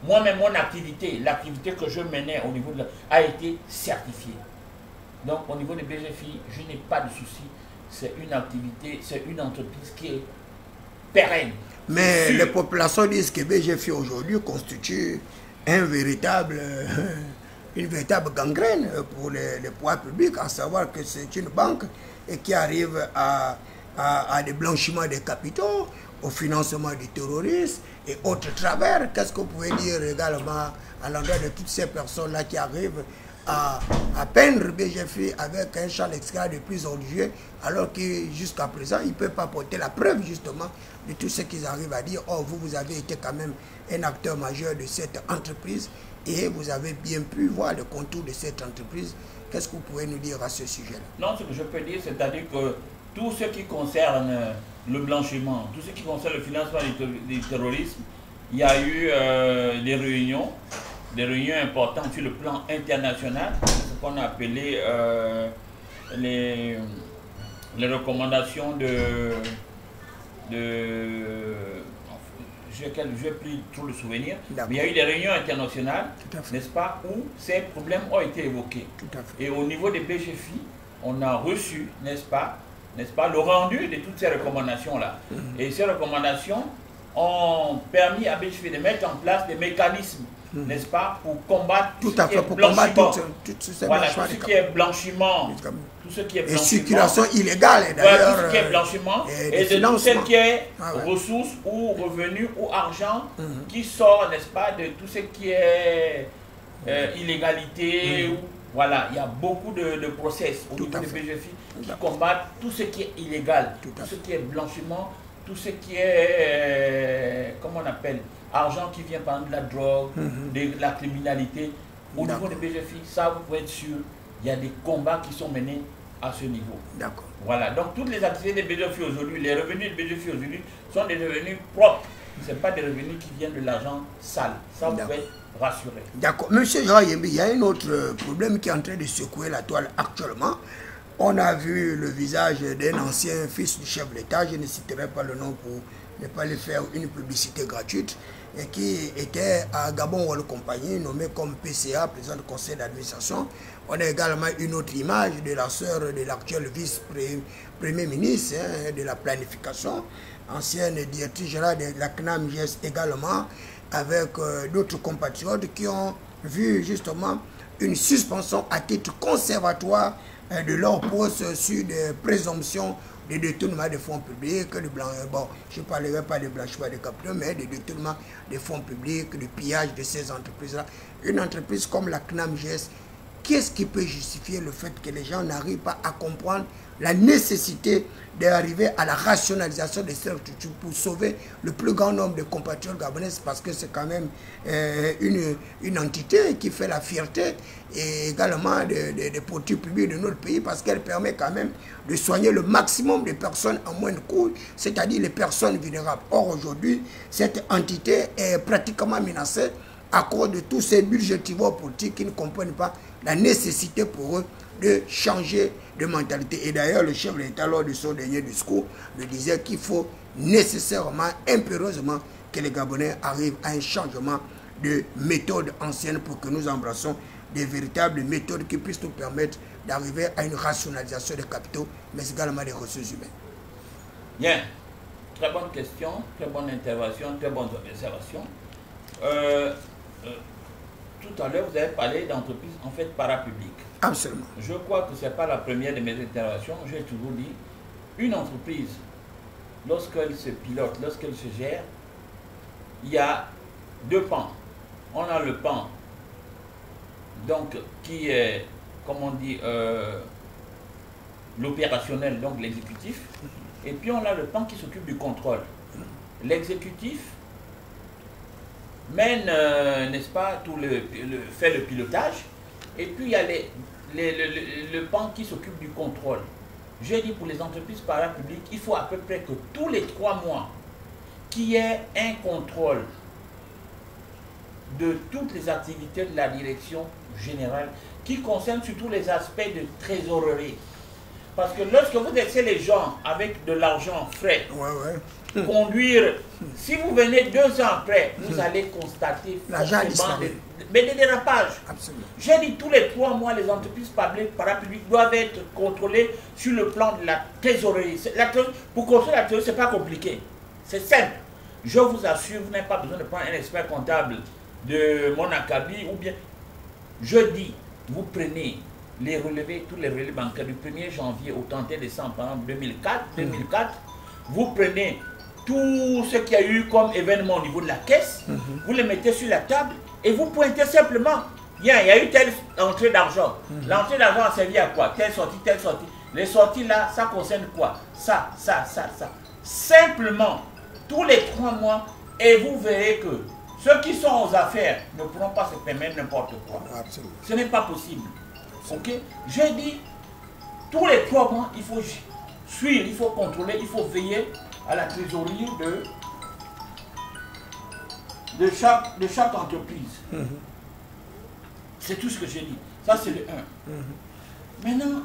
Moi-même, mon activité, l'activité que je menais au niveau de a été certifiée. Donc, au niveau de BGFI, je n'ai pas de souci. C'est une activité, c'est une entreprise qui est pérenne. Mais les populations disent que BGFI aujourd'hui constitue une véritable gangrène pour les pouvoirs publics, à savoir que c'est une banque et qui arrive à des blanchiments des capitaux, au financement du terrorisme et autres travers. Qu'est-ce que vous pouvez dire également à l'endroit de toutes ces personnes-là qui arrivent à peindre BGFI avec un champ lexical de plus religieux, alors que jusqu'à présent, ils ne peuvent pas porter la preuve justement de tout ce qu'ils arrivent à dire. Oh, vous avez été quand même un acteur majeur de cette entreprise et vous avez bien pu voir le contour de cette entreprise. Qu'est-ce que vous pouvez nous dire à ce sujet-là? Non, ce que je peux dire, c'est-à-dire que tout ce qui concerne le blanchiment, tout ce qui concerne le financement du terrorisme, il y a eu des réunions importantes sur le plan international, ce qu'on a appelé les recommandations je n'ai plus trop le souvenir, mais il y a eu des réunions internationales, n'est-ce pas, où ces problèmes ont été évoqués. Tout à fait. Et au niveau des BGFI, on a reçu, n'est-ce pas, le rendu de toutes ces recommandations-là. Et ces recommandations ont permis à BGFI de mettre en place des mécanismes, n'est-ce pas, pour combattre tout ce qui est blanchiment. Voilà, tout ce qui est blanchiment. Tout ce qui est blanchiment. Et circulation illégale, d'ailleurs. Tout ce qui est blanchiment et de tout ce qui est ressources ou revenus ou argent qui sort, n'est-ce pas, de tout ce qui est illégalité ou Voilà, il y a beaucoup de process au niveau des BGFI qui combattent tout ce qui est illégal, tout ce qui est blanchiment, tout ce qui est, comment on appelle, argent qui vient par exemple de la drogue, de la criminalité. Au niveau des BGFI, ça vous pouvez être sûr, il y a des combats qui sont menés à ce niveau. D'accord. Voilà, donc toutes les activités des BGFI aujourd'hui, les revenus des BGFI aujourd'hui sont des revenus propres. Ce n'est pas des revenus qui viennent de l'argent sale. Ça, vous pouvez être rassuré. D'accord. Monsieur Jean Yembi, il y a un autre problème qui est en train de secouer la toile actuellement. On a vu le visage d'un ancien fils du chef de l'État, je ne citerai pas le nom pour ne pas lui faire une publicité gratuite, et qui était à Gabon World Company, nommé comme PCA, président du conseil d'administration. On a également une autre image de la sœur de l'actuel vice-premier ministre de la planification, ancienne directrice générale de la CNAMGS également, avec d'autres compatriotes qui ont vu justement une suspension à titre conservatoire de leur poste sur des présomptions de détournement de fonds publics, je ne parlerai pas de blanchiment de capitaux, mais de détournement de fonds publics, de pillage de ces entreprises-là. Une entreprise comme la CNAMGS, qu'est-ce qui peut justifier le fait que les gens n'arrivent pas à comprendre la nécessité d'arriver à la rationalisation des structures pour sauver le plus grand nombre de compatriotes gabonais, parce que c'est quand même une entité qui fait la fierté et également des politiques publiques de notre pays, parce qu'elle permet quand même de soigner le maximum de personnes en moins de coûts, c'est-à-dire les personnes vulnérables. Or aujourd'hui, cette entité est pratiquement menacée à cause de tous ces budgétivores politiques qui ne comprennent pas la nécessité pour eux de changer de mentalité. Et d'ailleurs, le chef de l'État, lors de son dernier discours, le disait qu'il faut nécessairement, impérieusement, que les Gabonais arrivent à un changement de méthode ancienne pour que nous embrassons des véritables méthodes qui puissent nous permettre d'arriver à une rationalisation des capitaux, mais également des ressources humaines. Bien. Très bonne question, très bonne intervention, très bonne observation. Tout à l'heure, vous avez parlé d'entreprises en fait parapubliques. Absolument. Je crois que ce n'est pas la première de mes interventions. J'ai toujours dit, une entreprise, lorsqu'elle se pilote, lorsqu'elle se gère, il y a deux pans. On a le pan, donc, qui est, comme on dit, l'opérationnel, donc l'exécutif. Et puis on a le pan qui s'occupe du contrôle. L'exécutif mène, n'est-ce pas, fait le pilotage, et puis il y a le pan qui s'occupe du contrôle. J'ai dit pour les entreprises parapubliques, il faut à peu près que tous les 3 mois, qu'il y ait un contrôle de toutes les activités de la direction générale qui concernent surtout les aspects de trésorerie. Parce que lorsque vous laissez les gens avec de l'argent frais, conduire, si vous venez 2 ans après, vous allez constater des dérapages. J'ai dit tous les 3 mois, les entreprises parapubliques doivent être contrôlées sur le plan de la trésorerie. Pour construire la trésorerie, ce n'est pas compliqué. C'est simple. Je vous assure, vous n'avez pas besoin de prendre un expert comptable de mon acabit ou bien, je dis, vous prenez les relevés, tous les relevés bancaires du 1er janvier au 31 décembre, par exemple 2004, vous prenez tout ce qu'il y a eu comme événement au niveau de la caisse, vous les mettez sur la table et vous pointez simplement, il y a eu telle entrée d'argent. L'entrée d'argent a servi à quoi? Telle sortie, telle sortie. Les sorties là, ça concerne quoi? Ça. Simplement, tous les 3 mois, et vous verrez que ceux qui sont aux affaires ne pourront pas se permettre n'importe quoi. Absolument. Ce n'est pas possible. Ok? J'ai dit, tous les 3 mois, il faut suivre, il faut contrôler, il faut veiller à la trésorerie de chaque entreprise. C'est tout ce que j'ai dit. Ça, c'est le 1. Maintenant,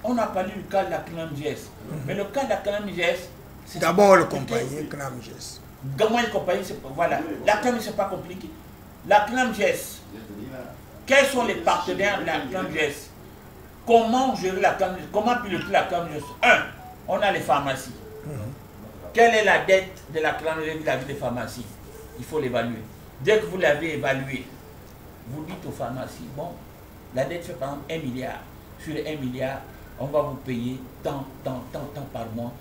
on a parlé du cas de la CNAMGS. Mais le cas de la CNAMGS, c'est d'abord le compagnie CNAMGS. Gabon et compagnie, voilà. La CNAMGS, c'est pas compliqué. La CNAMGS, quels sont les partenaires de la CNAMGS? Comment gérer la CNAMGS? Comment piloter la CNAMGS? 1. On a les pharmacies. Quelle est la dette de la CNAMGS vis-à-vis des pharmacies? Il faut l'évaluer. Dès que vous l'avez évalué, vous dites aux pharmacies, bon, la dette fait par exemple 1 milliard. Sur les 1 milliard, on va vous payer tant par mois.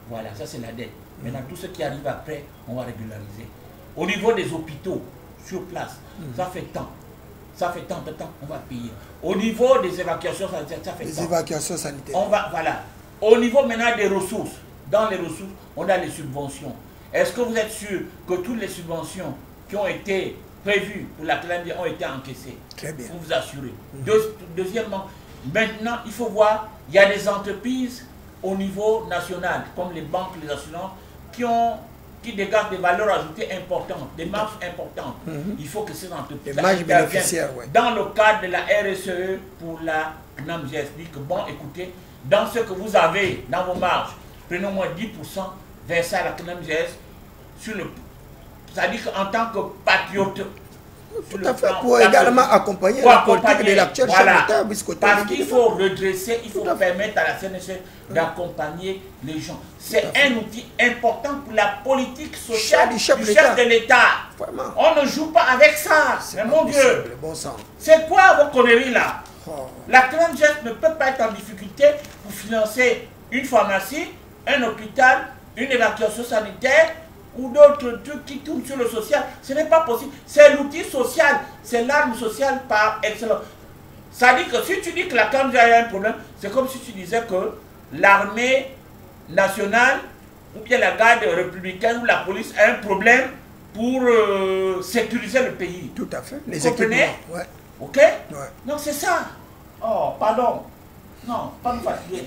Voilà, ça c'est la dette. Maintenant, tout ce qui arrive après, on va régulariser. Au niveau des hôpitaux, sur place, ça fait tant. ça fait tant de temps, on va payer. Au niveau des évacuations sanitaires, ça fait tant. Les évacuations sanitaires. On va, voilà. Au niveau maintenant des ressources, dans les ressources, on a les subventions. Est-ce que vous êtes sûr que toutes les subventions qui ont été prévues pour la calamité ont été encaissées? Très bien. Pour vous assurer. Deuxièmement, maintenant, il faut voir, il y a des entreprises au niveau national, comme les banques, les assurances, qui dégagent des valeurs ajoutées importantes, des marges importantes. Il faut que ces entreprises bénéficiaires, ouais. Dans le cadre de la RSE pour la CNAMGS, dit que bon, écoutez, dans ce que vous avez dans vos marges, prenez au moins 10%, versez à la CNAMGS sur le... C'est-à-dire qu'en tant que patriote, tout à fait, pour également accompagner la politique de l'actuel chef d'État. Parce qu'il faut redresser, il faut permettre à la CNSE d'accompagner les gens. C'est un outil important pour la politique sociale du chef de l'État. On ne joue pas avec ça. Mais mon Dieu, c'est quoi vos conneries là? La CNSE ne peut pas être en difficulté pour financer une pharmacie, un hôpital, une évacuation sanitaire, ou d'autres trucs qui tournent sur le social. Ce n'est pas possible. C'est l'outil social, c'est l'arme sociale par excellence. Ça dit que si tu dis que la CNSE a un problème, c'est comme si tu disais que l'armée nationale ou bien la garde républicaine ou la police a un problème pour sécuriser le pays. Tout à fait. Les vous comprenez? Ouais. Ok? Ouais. Donc c'est ça. Oh, pardon. Non, pas nous fatiguer.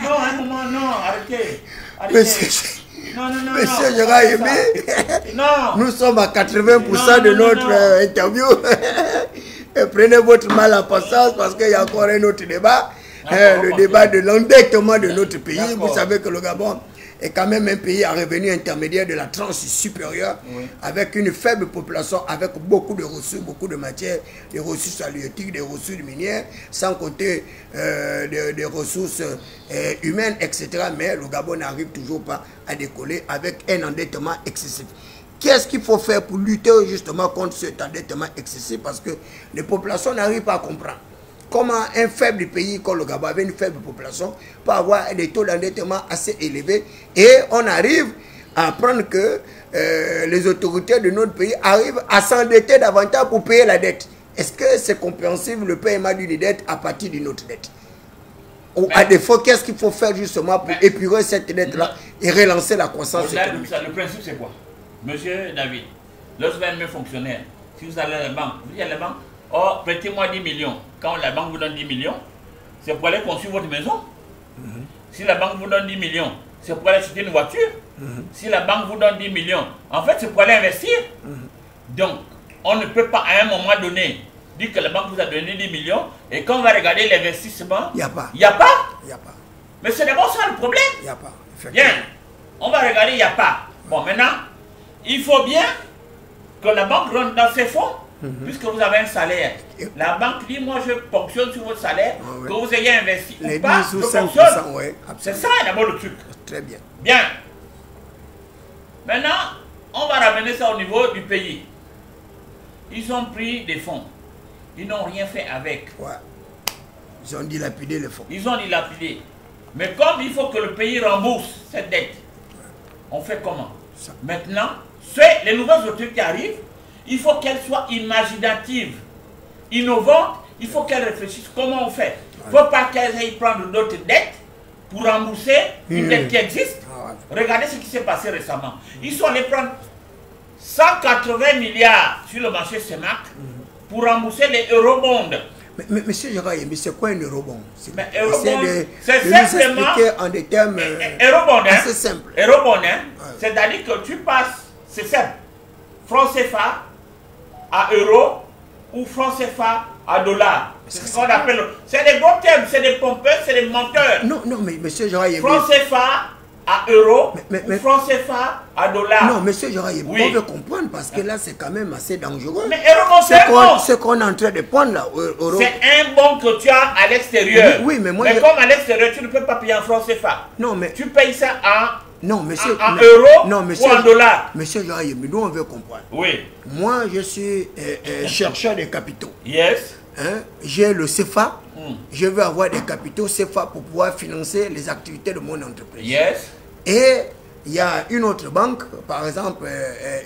Non, non, arrêtez. Monsieur Gérard Yembé, nous sommes à 80% de notre interview. Et prenez votre mal en patience parce qu'il y a encore un autre débat. Le débat de l'endettement de notre pays. Vous savez que le Gabon est quand même un pays à revenu intermédiaire de la tranche supérieure, avec une faible population, avec beaucoup de ressources, beaucoup de matières, des ressources halieutiques, des ressources minières, sans compter des ressources humaines, etc. Mais le Gabon n'arrive toujours pas à décoller avec un endettement excessif. Qu'est-ce qu'il faut faire pour lutter justement contre cet endettement excessif? Parce que les populations n'arrivent pas à comprendre. Comment un faible pays comme le Gabon, avec une faible population, peut avoir des taux d'endettement assez élevés, et on arrive à apprendre que les autorités de notre pays arrivent à s'endetter davantage pour payer la dette. Est-ce que c'est compréhensible le paiement d'une dette à partir d'une autre dette? Ou à défaut, qu'est-ce qu'il faut faire justement pour épurer cette dette-là et relancer la croissance économique? Le principe c'est quoi? Monsieur David, lorsque vous êtes un fonctionnaire, si vous allez à la banque, vous dites à la banque, oh, prêtez-moi 10 millions. Quand la banque vous donne 10 millions, c'est pour aller construire votre maison. Si la banque vous donne 10 millions, c'est pour aller acheter une voiture. Si la banque vous donne 10 millions, en fait, c'est pour aller investir. Donc, on ne peut pas à un moment donné dire que la banque vous a donné 10 millions et quand on va regarder l'investissement, il n'y a pas. Il n'y a pas. Il n'y a pas. Mais c'est d'abord ça le problème. Il n'y a pas. Bien, on va regarder, il n'y a pas. Bon, maintenant, il faut bien que la banque rentre dans ses fonds. Puisque vous avez un salaire, la banque dit, moi je fonctionne sur votre salaire, que vous ayez investi ou pas, je fonctionne. C'est ça d'abord le truc. Très bien. Bien. Maintenant, on va ramener ça au niveau du pays. Ils ont pris des fonds. Ils n'ont rien fait avec. Ils ont dilapidé les fonds. Ils ont dilapidé. Mais comme il faut que le pays rembourse cette dette, on fait comment? Maintenant, les nouvelles autorités qui arrivent, il faut qu'elles soient imaginatives, innovantes, il faut qu'elles réfléchissent comment on fait. Il ne faut pas qu'elles aillent prendre d'autres dettes pour rembourser une dette qui existe. Regardez ce qui s'est passé récemment. Ils sont allés prendre 180 milliards sur le marché CEMAC pour rembourser les eurobonds. Mais monsieur Gérard, c'est quoi un eurobond? C'est simplement en des termes assez simples. Eurobond, c'est-à-dire que tu passes, c'est simple, franc CFA à euro ou franc CFA à dollar. C'est ce qu'on appelle. C'est des gros termes, c'est des pompeurs, c'est des menteurs. Non, mais monsieur Gérard, franc CFA à euro ou franc CFA à dollar. Non, monsieur Gérard, on veut comprendre parce que là, c'est quand même assez dangereux. Mais euro, c'est un bon. Ce qu'on est en train de prendre là, euro. C'est un bon que tu as à l'extérieur. Oui, mais moi. Mais comme à l'extérieur, tu ne peux pas payer en franc CFA. Non, mais. Tu payes ça en. Non, monsieur. En euros ou en dollars. Monsieur Gérard, nous on veut comprendre. Oui. Moi, je suis chercheur de capitaux. Yes. J'ai le CFA. Je veux avoir des capitaux CFA pour pouvoir financer les activités de mon entreprise. Yes. Et il y a une autre banque, par exemple,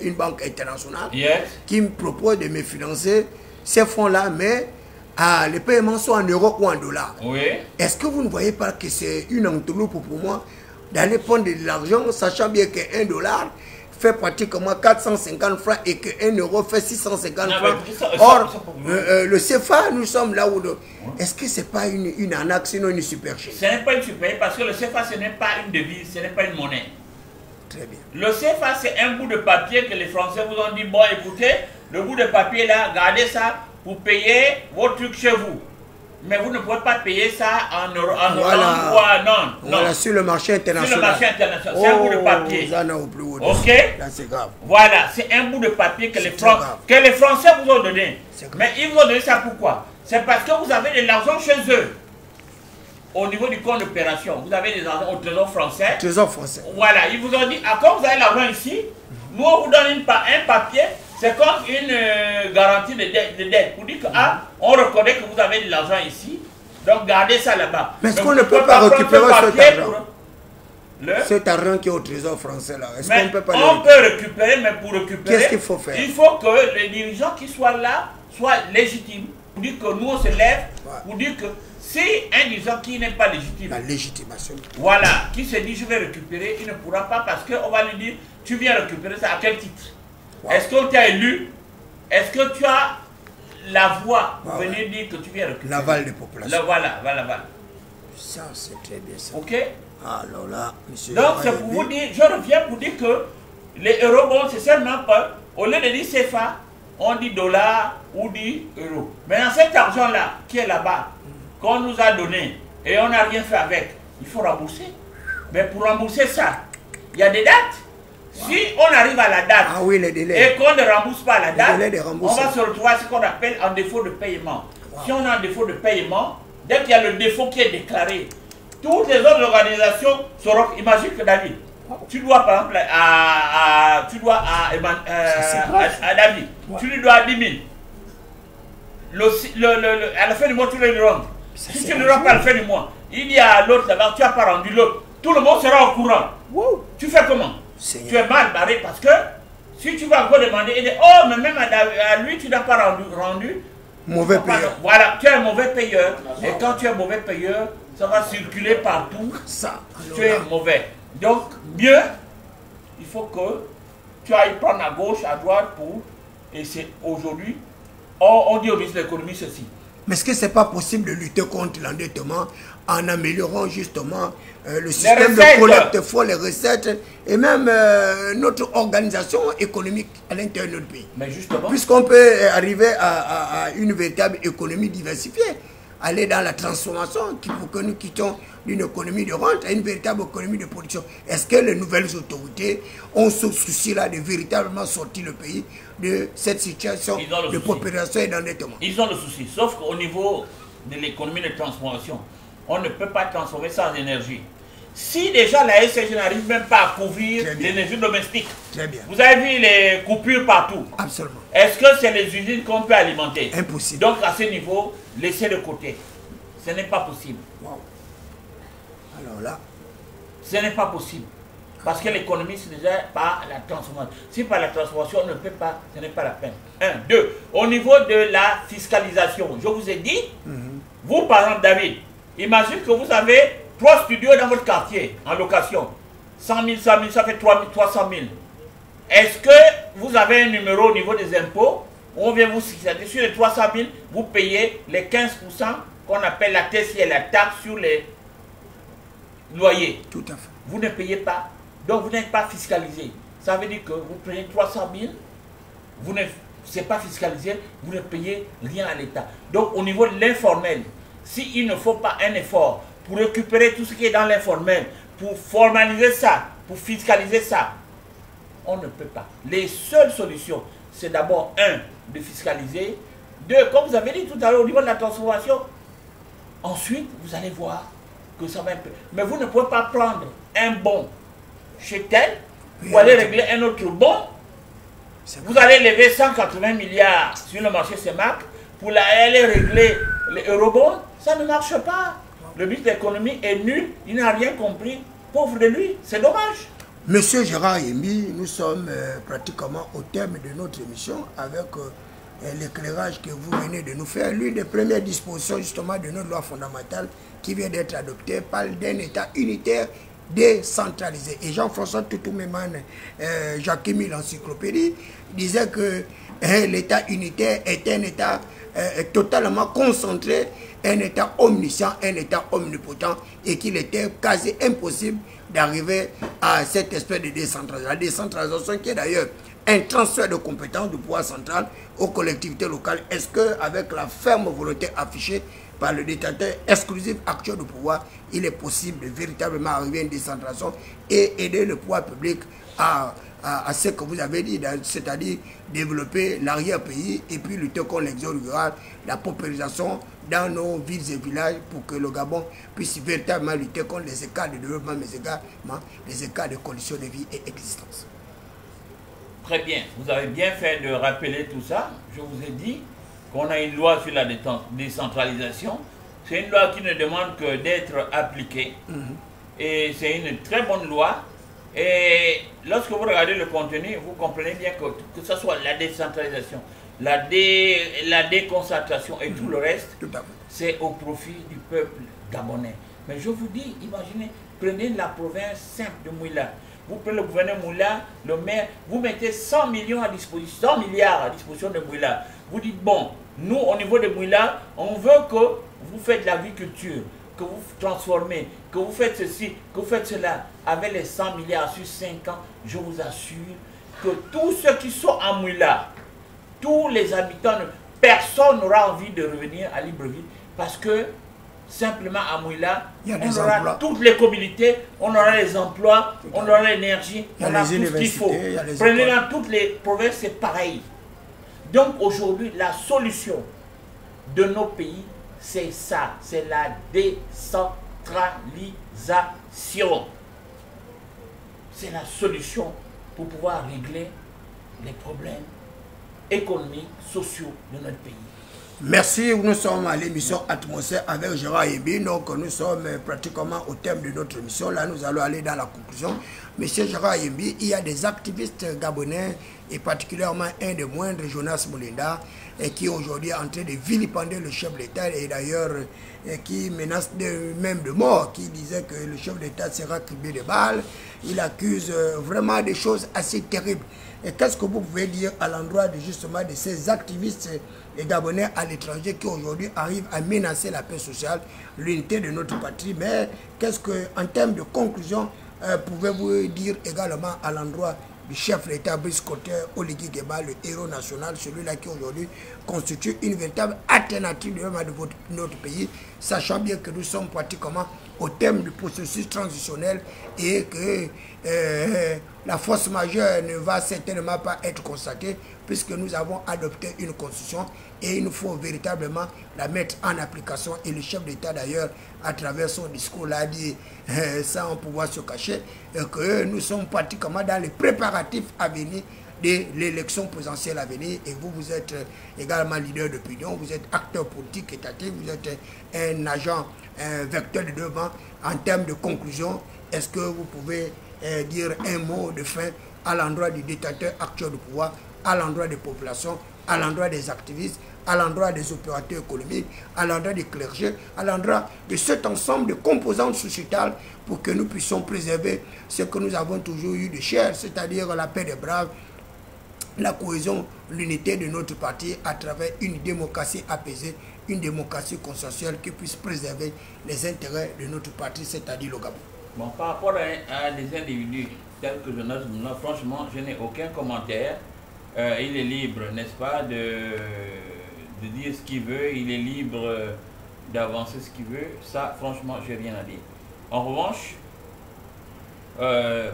une banque internationale, yes, qui me propose de me financer ces fonds-là, mais les paiements sont en euros ou en dollars. Oui. Est-ce que vous ne voyez pas que c'est une entourloupe pour moi d'aller prendre de l'argent, sachant bien que 1 dollar fait pratiquement 450 francs et que 1 euro fait 650 francs. Or, le CFA, nous sommes là où... Est-ce que ce n'est pas une arnaque, sinon une supercherie? Ce n'est pas une supercherie parce que le CFA, ce n'est pas une devise, ce n'est pas une monnaie. Très bien. Le CFA, c'est un bout de papier que les Français vous ont dit, bon, écoutez, le bout de papier là, gardez ça pour payer vos trucs chez vous. Mais vous ne pouvez pas payer ça en euros, voilà. Non. Voilà, sur le marché international. Sur le marché international, c'est un bout de papier. Ok. Là, c'est grave. Voilà, c'est un bout de papier que les Français vous ont donné. Mais ils vous ont donné ça pourquoi? C'est parce que vous avez de l'argent chez eux. Au niveau du compte d'opération, vous avez des argent au trésor français. Trésor français. Voilà, ils vous ont dit, quand vous avez l'argent ici, nous on vous donne un papier. C'est comme une garantie de dette. Pour dire que, on reconnaît que vous avez de l'argent ici, donc gardez ça là-bas. Mais est-ce qu'on ne peut pas récupérer cet argent qui est au trésor français là? Est-ce qu'on peut pas on peut récupérer, mais pour récupérer, qu'est-ce qu'il faut faire? Il faut que les dirigeants qui soient là soient légitimes. Pour dire que nous on se lève, pour dire que si un dirigeant qui n'est pas légitime, la légitimation. Voilà, qui se dit je vais récupérer, il ne pourra pas parce qu'on va lui dire tu viens récupérer ça à quel titre? Est-ce qu'on t'a élu? Est-ce que tu as la voix pour venir dire que tu viens récupérer? L'aval des populations. Voilà. Ça, c'est très bien ça. Ok? Alors là, monsieur. Donc, c'est pour vous dire, je reviens pour dire que les eurobonds, c'est seulement pas, au lieu de dire CFA, on dit dollar ou dit euro. Maintenant, cet argent-là, qui est là-bas, qu'on nous a donné, et on n'a rien fait avec, il faut rembourser. Mais pour rembourser ça, il y a des dates. Si on arrive à la date et qu'on ne rembourse pas la date, on va se retrouver à ce qu'on appelle un défaut de paiement. Si on a un défaut de paiement, dès qu'il y a le défaut qui est déclaré, toutes les autres organisations seront... Imagine que David, tu dois par exemple à David, tu lui dois 10 000. À la fin du mois, tu le rends. Si tu ne le rends pas à la fin du mois, il dit à l'autre d'abord, tu n'as pas rendu l'autre. Tout le monde sera au courant. Tu fais comment? Tu es mal barré parce que si tu vas encore demander, il dit, oh, mais même à lui, tu n'as pas rendu. Mauvais payeur. Voilà, tu es un mauvais payeur. Et quand tu es un mauvais payeur, ça va circuler partout. Tu es mauvais. Donc, mieux, il faut que tu ailles prendre à gauche, à droite pour. Et c'est aujourd'hui, on dit au ministre de l'économie ceci. Mais est-ce que ce n'est pas possible de lutter contre l'endettement en améliorant justement le système de collecte de fonds, les recettes et même notre organisation économique à l'intérieur de notre pays? Mais justement. Puisqu'on peut arriver à une véritable économie diversifiée, aller dans la transformation pour que nous quittions d'une économie de rente à une véritable économie de production. Est-ce que les nouvelles autorités ont ce souci-là de véritablement sortir le pays de cette situation de paupérisation et d'endettement? Ils ont le souci, sauf qu'au niveau de l'économie de transformation, on ne peut pas transformer sans énergie. Si déjà la SCG n'arrive même pas à couvrir l'énergie domestique, vous avez vu les coupures partout. Absolument. Est-ce que c'est les usines qu'on peut alimenter? Impossible. Donc à ce niveau, laissez de côté. Ce n'est pas possible. Wow. Alors là, ce n'est pas possible. Parce que l'économie, c'est déjà par la transformation. Si par la transformation, on ne peut pas, ce n'est pas la peine. 1, 2. Au niveau de la fiscalisation, je vous ai dit, vous par exemple, David, imagine que vous avez 3 studios dans votre quartier en location. 100 000, 100 000, ça fait 300 000. Est-ce que vous avez un numéro au niveau des impôts? On vient vous fiscaliser sur les 300 000, vous payez les 15% qu'on appelle la TCL, la taxe sur les loyers. Tout à fait. Vous ne payez pas, donc vous n'êtes pas fiscalisé. Ça veut dire que vous prenez 300 000, vous ne c'est pas fiscalisé, vous ne payez rien à l'État. Donc au niveau de l'informel, s'il ne faut pas un effort pour récupérer tout ce qui est dans l'informel, pour formaliser ça, pour fiscaliser ça, on ne peut pas. Les seules solutions, c'est d'abord, 1, de fiscaliser, 2, comme vous avez dit tout à l'heure, au niveau de la transformation, ensuite, vous allez voir que ça va un peu. Mais vous ne pouvez pas prendre un bon chez tel, pour aller régler un autre bon. Vous allez lever 180 milliards sur le marché CEMAC pour aller régler les eurobonds. Ça ne marche pas. Le ministre de l'économie est nul, il n'a rien compris. Pauvre de lui, c'est dommage. Monsieur Gérard Yembi, nous sommes pratiquement au terme de notre émission avec l'éclairage que vous venez de nous faire. L'une des premières dispositions justement de notre loi fondamentale qui vient d'être adoptée parle d'un État unitaire décentralisé. Et Jean-François Toutouméman, Jacques-Émile l'encyclopédie, disait que l'État unitaire est un État totalement concentré, un État omniscient, un État omnipotent, et qu'il était quasi impossible d'arriver à cette espèce de décentralisation. La décentralisation qui est d'ailleurs un transfert de compétences du pouvoir central aux collectivités locales. Est-ce qu'avec la ferme volonté affichée par le détenteur exclusif actuel du pouvoir, il est possible de véritablement arriver à une décentralisation et aider le pouvoir public à ce que vous avez dit, c'est-à-dire développer l'arrière-pays et puis lutter contre l'exode rural, la paupérisation dans nos villes et villages pour que le Gabon puisse véritablement lutter contre les écarts de développement, mais également les écarts de conditions de vie et existence. Très bien, vous avez bien fait de rappeler tout ça. Je vous ai dit qu'on a une loi sur la décentralisation. C'est une loi qui ne demande que d'être appliquée. Et c'est une très bonne loi. Et lorsque vous regardez le contenu, vous comprenez bien que ce soit la décentralisation, la déconcentration et tout le reste, c'est au profit du peuple gabonais. Mais je vous dis, imaginez, prenez la province simple de Mouila. Vous prenez le gouverneur Moula, le maire, vous mettez 100 millions à disposition, 100 milliards à disposition de Mouila. Vous dites, bon, nous, au niveau de Mouila, on veut que vous faites de l'agriculture, que vous transformez, que vous faites ceci, que vous faites cela. Avec les 100 milliards sur 5 ans, je vous assure que tous ceux qui sont à Mouila, tous les habitants, personne n'aura envie de revenir à Libreville parce que simplement à Mouila, on aura toutes les communautés, on aura les emplois, on aura l'énergie, on aura tout ce qu'il faut. Prenez dans toutes les provinces, c'est pareil. Donc aujourd'hui, la solution de nos pays, c'est ça, c'est la décentralisation. C'est la solution pour pouvoir régler les problèmes économiques, sociaux de notre pays. Merci, nous sommes à l'émission Atmosphère avec Gérard Yembi. Donc nous sommes pratiquement au thème de notre émission. Là, nous allons aller dans la conclusion. Monsieur Gérard Yembi, il y a des activistes gabonais, et particulièrement un des moindres, Jonas Molinda, qui aujourd'hui est en train de vilipender le chef de l'État et d'ailleurs qui menace même de mort, qui disait que le chef de l'État sera criblé de balles. Il accuse vraiment des choses assez terribles. Et qu'est-ce que vous pouvez dire à l'endroit de justement de ces activistes gabonais à l'étranger qui aujourd'hui arrivent à menacer la paix sociale, l'unité de notre patrie? Mais qu'est-ce que, en termes de conclusion, pouvez-vous dire également à l'endroit du chef de l'État Brice Clotaire Oligui Nguema, le héros national, celui-là qui aujourd'hui constitue une véritable alternative de notre pays, sachant bien que nous sommes pratiquement au thème du processus transitionnel et que la force majeure ne va certainement pas être constatée puisque nous avons adopté une constitution et il nous faut véritablement la mettre en application. Et le chef d'État d'ailleurs, à travers son discours, l'a dit sans pouvoir se cacher, que nous sommes pratiquement dans les préparatifs à venir de l'élection présidentielle à venir. Et vous, vous êtes également leader d'opinion, vous êtes acteur politique étatique, vous êtes un agent, un vecteur de devant. En termes de conclusion, est-ce que vous pouvez dire un mot de fin à l'endroit du détenteur actuel du pouvoir, à l'endroit des populations, à l'endroit des activistes, à l'endroit des opérateurs économiques, à l'endroit des clergés, à l'endroit de cet ensemble de composantes sociétales pour que nous puissions préserver ce que nous avons toujours eu de cher, c'est-à-dire la paix des braves, la cohésion, l'unité de notre parti à travers une démocratie apaisée, une démocratie consensuelle qui puisse préserver les intérêts de notre parti, c'est-à-dire le Gabon. Bon, par rapport à des individus tels que Jonas Moula, franchement, je n'ai aucun commentaire. Il est libre, n'est-ce pas, de dire ce qu'il veut, il est libre d'avancer ce qu'il veut. Ça, franchement, je n'ai rien à dire. En revanche,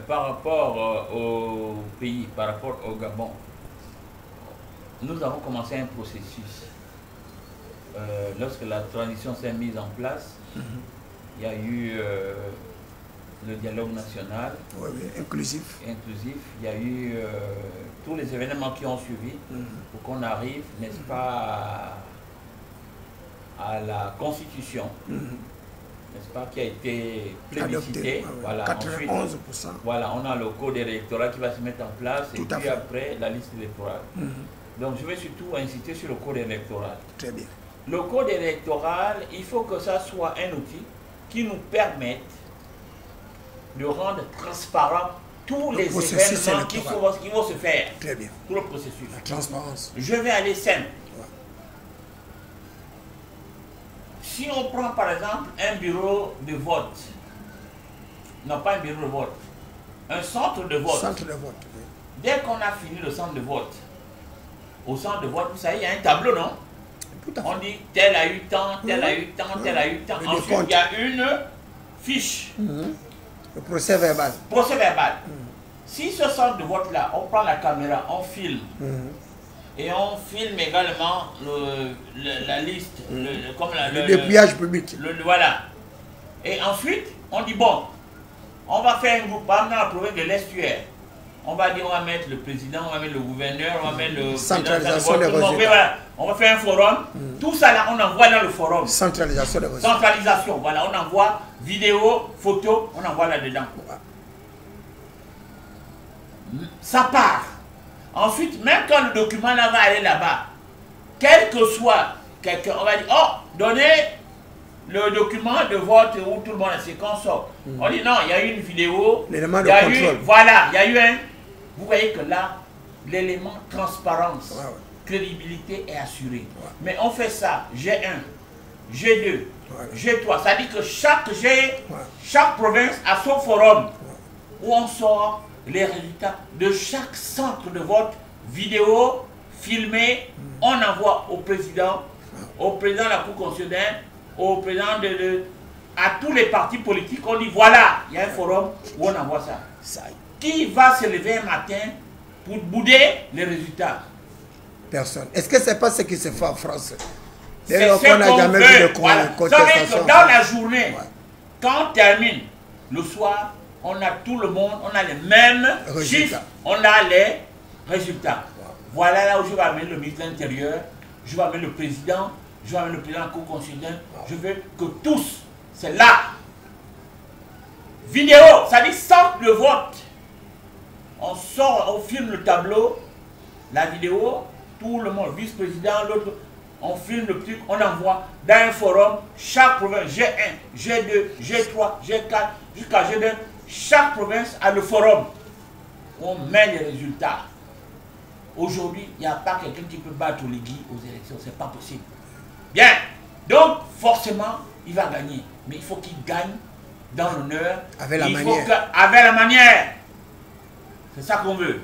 par rapport au pays, par rapport au Gabon, nous avons commencé un processus. Lorsque la transition s'est mise en place, il y a eu le dialogue national, inclusif. Il y a eu tous les événements qui ont suivi pour qu'on arrive, n'est-ce pas, à la constitution, n'est-ce pas, qui a été plébiscitée. Voilà. 91%. Ensuite, voilà, on a le code électoral qui va se mettre en place et puis après la liste électorale. Donc je vais surtout inciter sur le code électoral. Très bien. Le code électoral, il faut que ça soit un outil qui nous permette de rendre transparent tous les événements qui vont se faire. Très bien. Tout le processus. La transparence. Je vais aller simple. Ouais. Si on prend par exemple un bureau de vote, non pas un bureau de vote, un centre de vote. Centre de vote, oui. Dès qu'on a fini le centre de vote, au centre de vote, vous savez, il y a un tableau, non? On dit tel a eu tant, tel a eu tant, tel a eu tant. Ensuite, il y a une fiche. Le procès verbal. Procès verbal. Si ce centre de vote-là, on prend la caméra, on filme, et on filme également la liste, le dépouillage public. Voilà. Et ensuite, on dit bon, on va faire un groupe, par exemple dans la province de l'Estuaire. On va dire, on va mettre le président, on va mettre le gouverneur, on va mettre le... Centralisation des résultats. Voilà. On va faire un forum. Tout ça là, on envoie dans le forum. Centralisation des résultats. Centralisation, voilà. On envoie vidéo, photo, on envoie là-dedans. Ça part. Ensuite, même quand le document là va aller là-bas, quel que soit quelqu'un, on va dire, oh, donnez le document de vote où tout le monde est consort. On dit non, il y a eu une vidéo, l'élément de contrôle. Voilà, il y a eu un... Vous voyez que là, l'élément transparence, crédibilité est assuré. Mais on fait ça, G1, G2, G3. Ça dit que chaque province a son forum où on sort les résultats de chaque centre de vote, vidéo, filmé, on envoie au président de la Cour constitutionnelle, au président à tous les partis politiques. On dit voilà, il y a un forum où on envoie ça. Qui va se lever un matin pour bouder les résultats? Personne. Est-ce que c'est pas ce qui se fait en France? C'est ce qu'on n'a jamais vu de contestation. Dans la journée, quand on termine, le soir, on a tout le monde, on a les mêmes chiffres, on a les résultats. Voilà là où je vais amener le ministre de l'Intérieur, je vais amener le président, je vais amener le président de la Cour constitutionnelle. Je veux que tous, c'est là. Vidéo, ça dit centre de vote. On sort, on filme le tableau, la vidéo, tout le monde, vice-président, l'autre, on filme le truc, on envoie dans un forum, chaque province, G1, G2, G3, G4, jusqu'à G2, chaque province a le forum. On met les résultats. Aujourd'hui, il n'y a pas quelqu'un qui peut battre Oligui aux élections, c'est pas possible. Bien, donc forcément, il va gagner. Mais il faut qu'il gagne dans l'honneur. Avec la manière. Avec la manière. C'est ça qu'on veut.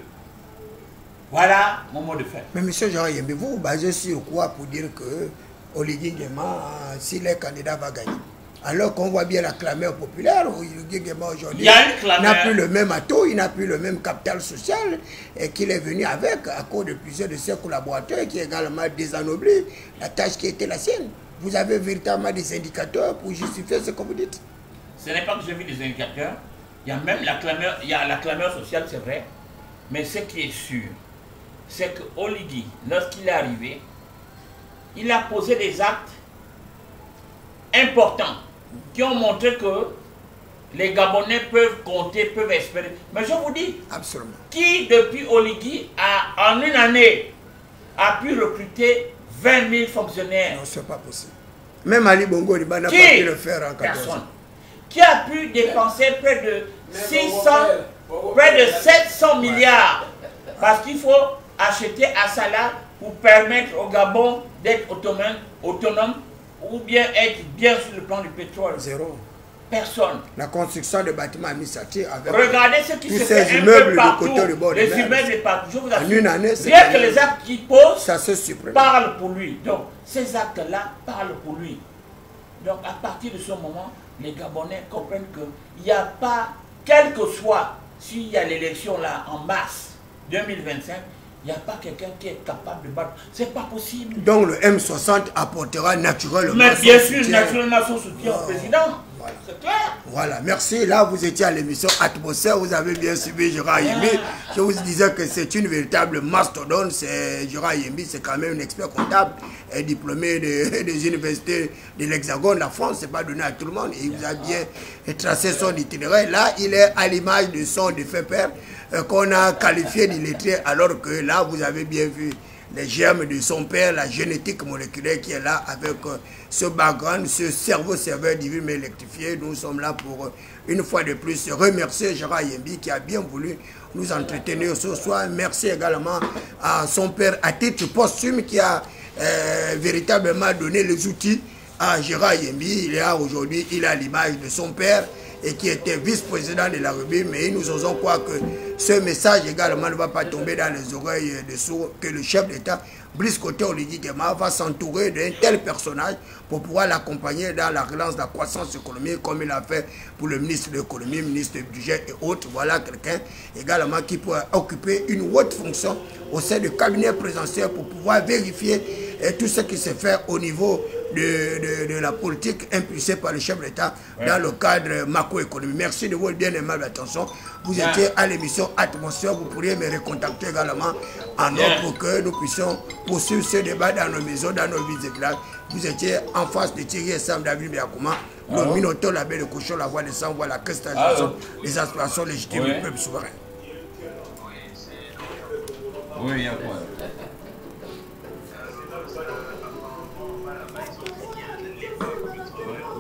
Voilà mon mot de fait. Mais M. Gérard Yembi, vous vous basez sur quoi pour dire que Oligui Nguema, s'il est candidat, va gagner? Alors qu'on voit bien la clameur populaire, Oligui Nguema aujourd'hui n'a plus le même atout, il n'a plus le même capital social et qu'il est venu avec à cause de plusieurs de ses collaborateurs qui également désanobli la tâche qui était la sienne. Vous avez véritablement des indicateurs pour justifier ce que vous dites? Ce n'est pas que j'ai vu des indicateurs. Il y a même la clameur, il y a la clameur sociale, c'est vrai. Mais ce qui est sûr, c'est que Oligui, lorsqu'il est arrivé, il a posé des actes importants qui ont montré que les Gabonais peuvent compter, peuvent espérer. Mais je vous dis, absolument, qui depuis Oligui, en une année, a pu recruter 20 000 fonctionnaires? Non, ce n'est pas possible. Même Ali Bongo n'a pas pu le faire en 14 ans. Personne. Qui a pu dépenser près de 700 milliards parce qu'il faut acheter Assala pour permettre au Gabon d'être autonome ou bien être bien sur le plan du pétrole. Zéro. Personne. La construction de bâtiments administratifs avec regardez ce qui se fait un peu partout. Les immeubles partout. Je vous assure. En une année, rien que les actes qu'il pose ça se supprime. Parlent pour lui. Donc ces actes-là parlent pour lui. Donc à partir de ce moment, les Gabonais comprennent qu'il n'y a pas, quel que soit, s'il y a l'élection là en mars 2025, il n'y a pas quelqu'un qui est capable de battre. C'est pas possible. Donc le M60 apportera naturellement mais bien sûr, naturellement son soutien au président. Voilà. C'est clair. Voilà, merci. Là, vous étiez à l'émission Atmosphère. Vous avez bien suivi Gérard Yembi. Je vous disais que c'est une véritable mastodonte. Gérard Yembi, c'est quand même un expert comptable et diplômé des universités de l'Hexagone. La France, c'est pas donné à tout le monde. Il vous a bien tracé son itinéraire. Là, il est à l'image de son défunt père qu'on a qualifié d'illettré, alors que là, vous avez bien vu les germes de son père, la génétique moléculaire qui est là avec ce background, ce cerveau serveur divin mais électrifié. Nous sommes là pour, une fois de plus, remercier Gérard Yembi qui a bien voulu nous entretenir ce soir. Merci également à son père à titre posthume qui a véritablement donné les outils à Gérard Yembi. Il est là aujourd'hui, il a l'image de son père et qui était vice-président de la République, mais nous osons croire que ce message également ne va pas tomber dans les oreilles de sourds, que le chef d'État, Brice Côté Oligui Nguema, va s'entourer d'un tel personnage pour pouvoir l'accompagner dans la relance de la croissance économique, comme il a fait pour le ministre de l'économie, ministre du budget et autres. Voilà quelqu'un également qui pourrait occuper une haute fonction au sein du cabinet présidentiel pour pouvoir vérifier tout ce qui se fait au niveau de la politique impulsée par le chef de l'État dans le cadre macroéconomique. Merci de votre bien aimable attention. Vous étiez à l'émission Atmosphère. Vous pourriez me recontacter également en ordre pour que nous puissions poursuivre ce débat dans nos maisons, dans nos villes et villages. Vous étiez en face de Thierry et Sam David Biakouma, le Minotaure, la Belle de Cochon, la voix des sans voix, la cristallisation des aspirations légitimes du peuple souverain. Oui, il y a quoi?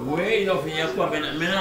Oui, il a fini à quoi maintenant?